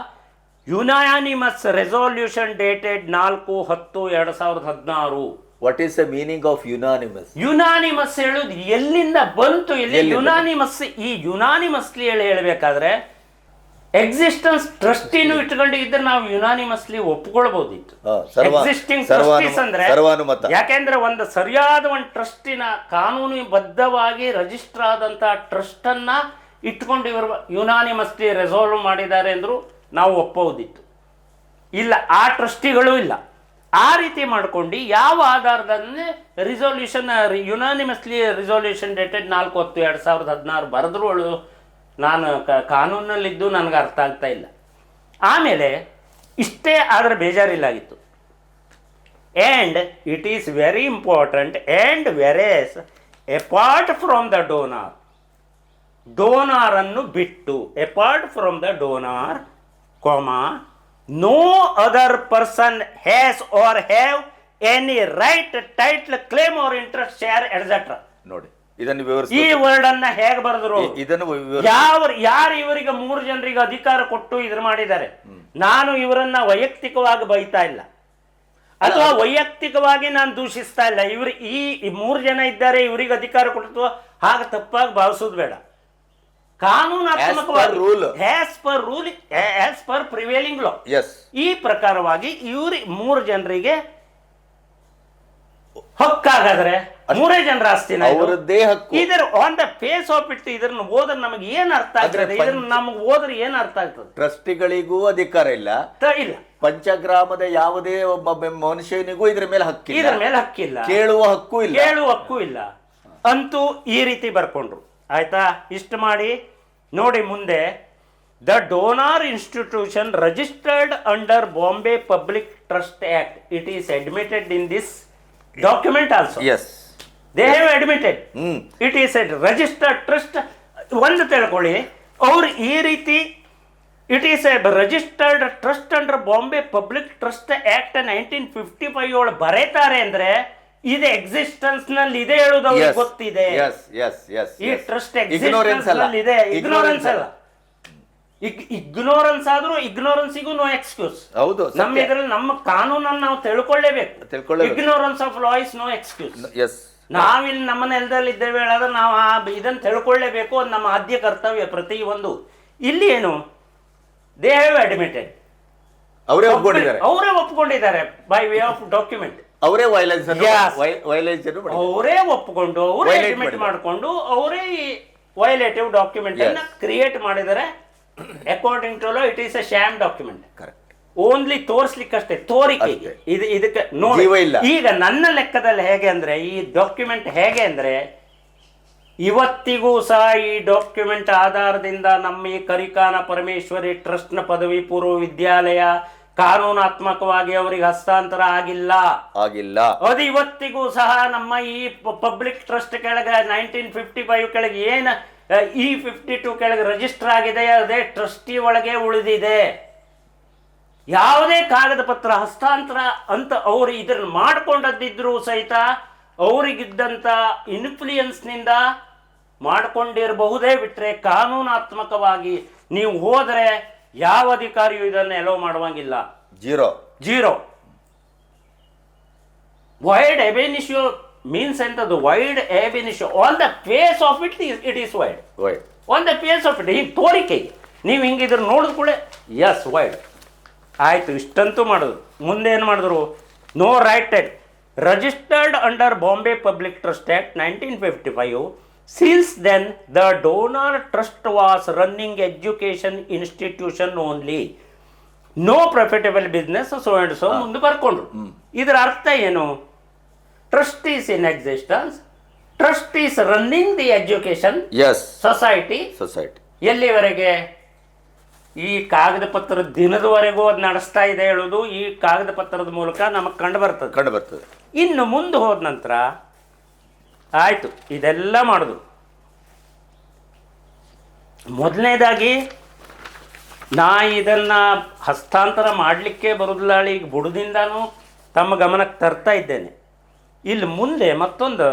unanimous resolution dated 4/10/2016. What is the meaning of unanimous? Unanimous ಹೇಳುದು ಎಲ್ಲಿಂದ ಬಂತು? ಇಲ್ಲಿ unanimous. ಈ unanimously ಹೇಳಬೇಕಾದ್ರೆ existence ಟ್ರಸ್ಟಿನೂ ಇಟ್ಕೊಂಡು ಇದ್ರೆ ನಾವು unanimously ಒಪ್ಕೊಳ್ಬಹುದಿತ್ತು. Existing trustees ಅಂದ್ರೆ ಯಾಕೆಂದ್ರೆ ಒಂದು ಸರಿಯಾದ ಒಂದು ಟ್ರಸ್ಟಿನ ಕಾನೂನುಬದ್ಧವಾಗಿ ರಿಜಿಸ್ಟರ್ ಆದಂತ ಟ್ರಸ್ಟ್ ಅನ್ನ ಇಟ್ಕೊಂಡು ಇವರು ಯುನಾನಿಮಸ್ಲಿ ರೆಸಾಲ್ವ್ ಮಾಡಿದ್ದಾರೆ ಅಂದ್ರು ನಾವು ಒಪ್ಪಬಹುದಿತ್ತು. ಇಲ್ಲ, ಆ ಟ್ರಸ್ಟಿಗಳು ಇಲ್ಲ. ಆ ರೀತಿ ಮಾಡ್ಕೊಂಡು ಯಾವ ಆಧಾರದಲ್ಲಿ ರಿಸೊಲ್ಯೂಷನ್ ಯುನಾನಿಮಸ್ಲಿ ರಿಸೊಲ್ಯೂಷನ್ ಡೇಟೆಡ್ 4/10/2016 ಬರೆದ್ರು. ನಾನು ಕಾನೂನಲ್ಲಿದ್ದು ನನಗೆ ಅರ್ಥ ಆಗ್ತಾ ಇಲ್ಲ. ಆಮೇಲೆ ಇಷ್ಟೇ ಆದರೆ ಬೇಜಾರಿಲ್ಲಾಗಿತ್ತು. And it is very important. And whereas apart from the ಡೋನಾರನ್ನು ಬಿಟ್ಟು, apart from the donor, no other person has or have any right, title, claim or interest, share etcetera. ನೋಡಿ, ಇದನ್ನು ಈ ವರ್ಡ್ ಅನ್ನ ಹೇಗೆ ಬರೆದ್ರು? ಯಾರು ಇವರಿಗೆ 3 ಜನರಿಗೆ ಅಧಿಕಾರ ಕೊಟ್ಟು ಇದ್ರ ಮಾಡಿದ್ದಾರೆ? ನಾನು ಇವರನ್ನ ವೈಯಕ್ತಿಕವಾಗಿ ಬೈತಾ ಇಲ್ಲ ಅಥವಾ ವೈಯಕ್ತಿಕವಾಗಿ ನಾನು ದೂಷಿಸ್ತಾ ಇಲ್ಲ. ಇವರು ಈ 3 ಜನ ಇದ್ದಾರೆ, ಇವರಿಗೆ ಅಧಿಕಾರ ಕೊಟ್ಟು ಹಾಗೆ ತಪ್ಪಾಗಿ ಭಾವಿಸೋದು ಬೇಡ. ಕಾನೂನಾತ್ಮಕವಾಗಿ ಆಸ್ ಪರ್ ಪ್ರಿವೇಲಿಂಗ್ ಲಾ ಈ ಪ್ರಕಾರವಾಗಿ ಇವ್ರಿ 3 ಜನರಿಗೆ ಹಕ್ಕಾಗಾದ್ರೆ ಮೂರೇ ಜನರ ಆಸ್ತಿನ ಇದು? ಅವರದ್ದೇ ಹಕ್ಕು. ಇದರ on the face of it ಇದನ್ನ ಓದ್ರೆ ನಮಗೆ ಏನ್ ಅರ್ಥ ಆಗ್ತದೆ? ಇದನ್ನ ನಮಗೆ ಓದ್ರೆ ಏನ್ ಅರ್ಥ ಆಗ್ತದೆ? ಟ್ರಸ್ಟಿಗಳಿಗೂ ಅಧಿಕಾರ ಇಲ್ಲ, ಇಲ್ಲ. ಪಂಚಗ್ರಾಮದ ಯಾವುದೇ ಒಬ್ಬ ಮನುಷ್ಯನಿಗೂ ಇದ್ರ ಮೇಲೆ ಹಕ್ಕಿಲ್ಲ, ಇದ್ರ ಮೇಲೆ ಹಕ್ಕಿಲ್ಲ, ಕೇಳುವ ಹಕ್ಕು ಇಲ್ಲ, ಕೇಳುವ ಹಕ್ಕು ಇಲ್ಲ ಅಂತೂ ಈ ರೀತಿ ಬರ್ಕೊಂಡ್ರು. ಆಯ್ತಾ? ಇಷ್ಟು ಮಾಡಿ ನೋಡಿ ಮುಂದೆ, the donor institution registered under Bombay public trust act, it is admitted in this document also. Yes, they have admitted it is a registered trust. ಒಂದು ತಿಳ್ಕೊಳ್ಳಿ, ಅವ್ರು ಈ ರೀತಿ it is a registered trust under Bombay public trust act 1955 ಒಳಗೆ ಬರೀತಾರೆ ಅಂದ್ರೆ ಇದು existence ನಲ್ಲಿ ಇದೆ ಹೇಳುದು ಅವ್ರಿಗೆ ಗೊತ್ತಿದೆ. ಈ ಟ್ರಸ್ಟ್ ಎಕ್ಸಿಸ್ಟೆನ್ಸ್ ನಲ್ಲಿ ಇದೆ, ಇಗ್ನೋರೆನ್ಸ್ ಅಲ್ಲ. ಇಗ್ನೋರೆನ್ಸ್ ಆದ್ರೂ ಇಗ್ನೋರೆನ್ಸಿಗೂ ನೋ ಎಕ್ಸ್ಕ್ಯೂಸ್. ಹೌದು, ನಮ್ಮ ಇದ್ರಲ್ಲಿ ನಮ್ಮ ಕಾನೂನನ್ನು ನಾವು ತಿಳ್ಕೊಳ್ಳೇಬೇಕು. Ignorance of law is no excuse. Yes, ನಾವಿಲ್ಲಿ ನಮ್ಮ ನೆಲದಲ್ಲಿ ಇದ್ದೇವೆ ಹೇಳೋದ್ರೆ ನಾವು ಇದನ್ನು ತಿಳ್ಕೊಳ್ಳೇಬೇಕು, ಅದು ನಮ್ಮ ಆದ್ಯ ಕರ್ತವ್ಯ ಪ್ರತಿ ಒಂದು. ಇಲ್ಲಿ ಏನು, ದೇ ಹ್ಯಾವ್ ಅಡ್ಮಿಟೆಡ್, ಅವರೇ ಒಪ್ಕೊಂಡಿದ್ದಾರೆ ಬೈ ವೇ ಆಫ್ ಡಾಕ್ಯುಮೆಂಟ್. ಅವರೇ ಅವರೇ ಒಪ್ಪಿಕೊಂಡು ಅವರೇ ಅಡ್ಮಿಟ್ ಮಾಡಿಕೊಂಡು ಅವರೇ ವೈಲೇಟಿವ್ ಡಾಕ್ಯುಮೆಂಟ್ ಅನ್ನ ಕ್ರಿಯೇಟ್ ಮಾಡಿದರೆ. According to law it is a sham document. Only ತೋರಿಸ್ಲಿಕ್ಕಷ್ಟೇ, ತೋರಿಕೆ. ಇದಕ್ಕೆ ನೋಡಿ, ಈಗ ನನ್ನ ಲೆಕ್ಕದಲ್ಲಿ ಹೇಗೆ ಅಂದ್ರೆ, ಈ ಡಾಕ್ಯುಮೆಂಟ್ ಹೇಗೆ ಅಂದ್ರೆ, ಇವತ್ತಿಗೂ ಸಹ ಈ ಡಾಕ್ಯುಮೆಂಟ್ ಆಧಾರದಿಂದ ನಮ್ಮ ಈ ಕರಿಕಾನ ಪರಮೇಶ್ವರಿ ಟ್ರಸ್ಟ್ನ ಪದವಿ ಪೂರ್ವ ವಿದ್ಯಾಲಯ ಕಾನೂನಾತ್ಮಕವಾಗಿ ಅವರಿಗೆ ಹಸ್ತಾಂತರ ಆಗಿಲ್ಲ. ಅದು ಇವತ್ತಿಗೂ ಸಹ ನಮ್ಮ ಈ ಪಬ್ಲಿಕ್ ಟ್ರಸ್ಟ್ ಕೆಳಗೆ 1955 ಕೆಳಗೆ ಏನು E52 ಕೆಳಗೆ ರಿಜಿಸ್ಟರ್ ಆಗಿದೆ, ಅದೇ ಟ್ರಸ್ಟಿ ಒಳಗೆ ಉಳಿದಿದೆ. ಯಾವುದೇ ಕಾಗದ ಪತ್ರ ಹಸ್ತಾಂತರ ಅಂತ ಅವರು ಇದನ್ನು ಮಾಡ್ಕೊಂಡದ್ದಿದ್ರು ಸಹಿತ ಅವರಿಗಿದ್ದಂಥ ಇನ್ಫ್ಲೂಯೆನ್ಸ್ನಿಂದ ಮಾಡ್ಕೊಂಡಿರಬಹುದೇ ಬಿಟ್ರೆ, ಕಾನೂನಾತ್ಮಕವಾಗಿ ನೀವು ಹೋದರೆ ಯಾವ ಅಧಿಕಾರಿಯು ಇದನ್ನು ಎಲೋ ಮಾಡುವಂಗಿಲ್ಲ. ಜೀರೋ. ವೈಡ್ ಎಬೆನಿಷಿಯೋ ಮೀನ್ಸ್ ಎಂತದ್ದು? Void ab initio on the face of it is void. On the face of it, ಈ ತೋರಿಕೆಗೆ ನೀವು ಹಿಂಗಿದ್ರು ನೋಡಿದ ಕೂಡ ಎಸ್ ವೈಡ್ ಆಯ್ತು. ಇಷ್ಟಂತೂ ಮಾಡೋದು. ಮುಂದೆ ಏನು ಮಾಡಿದ್ರು? No righted registered under Bombay public trust act 1955. Since then, the donor trust was running education institution only. No profitable business, so and so ಮುಂದೆ ಬರ್ಕೊಂಡ್ರು. ಇದರ ಅರ್ಥ ಏನು? Trust is in existence, trust is running the education society. ಎಲ್ಲಿವರೆಗೆ? ಈ ಕಾಗದ ಪತ್ರದ ದಿನದವರೆಗೂ ಅದು ನಡೆಸ್ತಾ ಇದೆ ಹೇಳೋದು ಈ ಕಾಗದ ಪತ್ರದ ಮೂಲಕ ನಮಗೆ ಕಂಡು ಬರ್ತದೆ. ಇನ್ನು ಮುಂದೆ ಹೋದ ನಂತರ ಆಯಿತು, ಇದೆಲ್ಲ ಮಾಡೋದು. ಮೊದಲನೇದಾಗಿ ನಾ ಇದನ್ನು ಹಸ್ತಾಂತರ ಮಾಡಲಿಕ್ಕೆ ಬರೋದಿಲ್ಲ, ಈಗ ಬುಡದಿಂದಾನು ತಮ್ಮ ಗಮನಕ್ಕೆ ತರ್ತಾ ಇದ್ದೇನೆ. ಇಲ್ಲಿ ಮುಂದೆ ಮತ್ತೊಂದು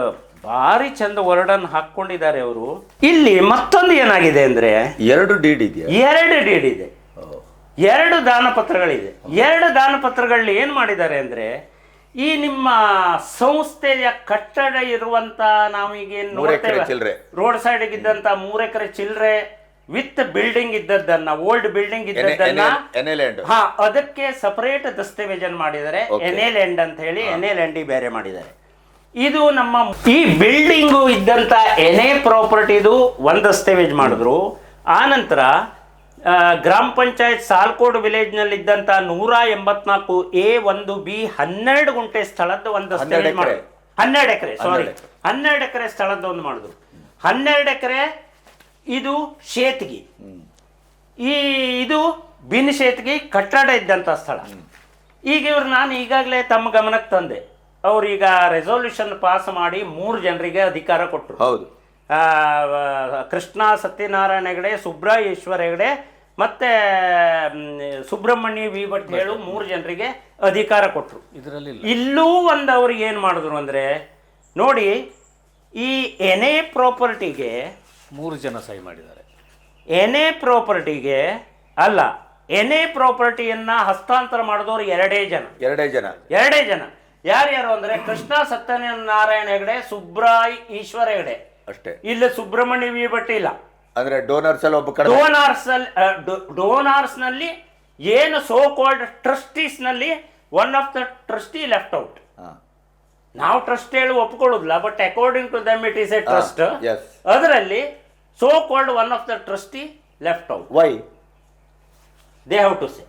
ಭಾರಿ ಚಂದ ವರ್ಡನ್ನು ಹಾಕ್ಕೊಂಡಿದ್ದಾರೆ ಅವರು. ಇಲ್ಲಿ ಮತ್ತೊಂದು ಏನಾಗಿದೆ ಅಂದರೆ, 2 ಡೀಡ್ ಇದೆ, 2 ದಾನಪತ್ರಗಳಿದೆ. 2 ದಾನಪತ್ರಗಳಲ್ಲಿ ಏನು ಮಾಡಿದ್ದಾರೆ ಅಂದರೆ, ಈ ನಿಮ್ಮ ಸಂಸ್ಥೆಯ ಕಟ್ಟಡ ಇರುವಂತ ನಾವೀಗೇನು ನೋಡ್ತೇವೆ, ರೋಡ್ ಸೈಡ್ ಇದ್ದಂತ 3 ಎಕರೆ ಚಿಲ್ಲರೆ ವಿತ್ ಬಿಲ್ಡಿಂಗ್ ಇದ್ದದ್ದನ್ನ, ಓಲ್ಡ್ ಬಿಲ್ಡಿಂಗ್ ಇದ್ದದ್ದನ್ನ ಅದಕ್ಕೆ ಸಪರೇಟ್ ದಸ್ತಾವೇಜನ್ ಮಾಡಿದ್ದಾರೆ. ಎನ್ಎ ಲ್ಯಾಂಡ್ ಅಂತ ಹೇಳಿ ಎನ್ಎ ಲ್ಯಾಂಡಿಗೆ ಬೇರೆ ಮಾಡಿದ್ದಾರೆ. ಇದು ನಮ್ಮ ಈ ಬಿಲ್ಡಿಂಗು ಇದ್ದಂತ ಎನ್ಎ ಪ್ರಾಪರ್ಟಿದು ಒಂದು ದಸ್ತಾವೇಜ್ ಮಾಡಿದ್ರು. ಆನಂತರ ಗ್ರಾಮ ಪಂಚಾಯತ್ ಸಾಲ್ಕೋಡ್ ವಿಲೇಜ್ನಲ್ಲಿ ಇದ್ದಂಥ 184A1B 12 ಗುಂಟೆ ಸ್ಥಳದ ಒಂದು 12 ಎಕರೆ ಸ್ಥಳದ ಒಂದು ಮಾಡಿದ್ರು. 12 ಎಕರೆ ಇದು ಶೇತ್ಗಿ, ಇದು ಬಿನ್ ಶೇತ್ಗಿ ಕಟ್ಟಡ ಇದ್ದಂಥ ಸ್ಥಳ. ಈಗ ಇವ್ರು ನಾನು ಈಗಾಗಲೇ ತಮ್ಮ ಗಮನಕ್ಕೆ ತಂದೆ, ಅವ್ರೀಗ ರೆಸೊಲ್ಯೂಷನ್ ಪಾಸ್ ಮಾಡಿ 3 ಜನರಿಗೆ ಅಧಿಕಾರ ಕೊಟ್ಟರು. ಕೃಷ್ಣ ಸತ್ಯನಾರಾಯಣ ಹೆಗಡೆ, ಸುಬ್ರಾಯೇಶ್ವರ ಹೆಗಡೆ ಮತ್ತೆ ಸುಬ್ರಹ್ಮಣ್ಯ ವಿ ಭಟ್ ಹೇಳು 3 ಜನರಿಗೆ ಅಧಿಕಾರ ಕೊಟ್ಟರು. ಇದರಲ್ಲಿ ಇಲ್ಲೂ ಒಂದು ಅವ್ರಿಗೆ ಏನು ಮಾಡಿದ್ರು ಅಂದರೆ, ನೋಡಿ ಈ ಎನ್ಎ ಪ್ರಾಪರ್ಟಿಗೆ 3 ಜನ ಸಹಿ ಮಾಡಿದ್ದಾರೆ. ಎನ್ಎ ಪ್ರಾಪರ್ಟಿಗೆ ಅಲ್ಲ, ಎನ್ಎ ಪ್ರಾಪರ್ಟಿಯನ್ನ ಹಸ್ತಾಂತರ ಮಾಡಿದವರು 2 ಜನ. ಯಾರ್ಯಾರು ಅಂದರೆ ಕೃಷ್ಣ ಸತ್ಯನಾರಾಯಣ ಹೆಗಡೆ, ಸುಬ್ರಾಯ್ ಈಶ್ವರ ಹೆಗಡೆ ಅಷ್ಟೇ. ಇಲ್ಲಿ ಸುಬ್ರಹ್ಮಣ್ಯ ವಿ ಭಟ್ ಇಲ್ಲ. ಅಂದ್ರೆ ಡೋನರ್ಸ್ ನಲ್ಲಿ ಏನು ಸೋ ಕಾಲ್ಡ್ ಟ್ರಸ್ಟೀಸ್ ನಲ್ಲಿ one of the trustee left out. ನಾವು ಟ್ರಸ್ಟ್ ಹೇಳಿ ಒಪ್ಕೊಳ್ಳೋದಿಲ್ಲ, but according to them it is a trust. yes. ಅದರಲ್ಲಿ so called one of the trustee left out. Why? They have to say.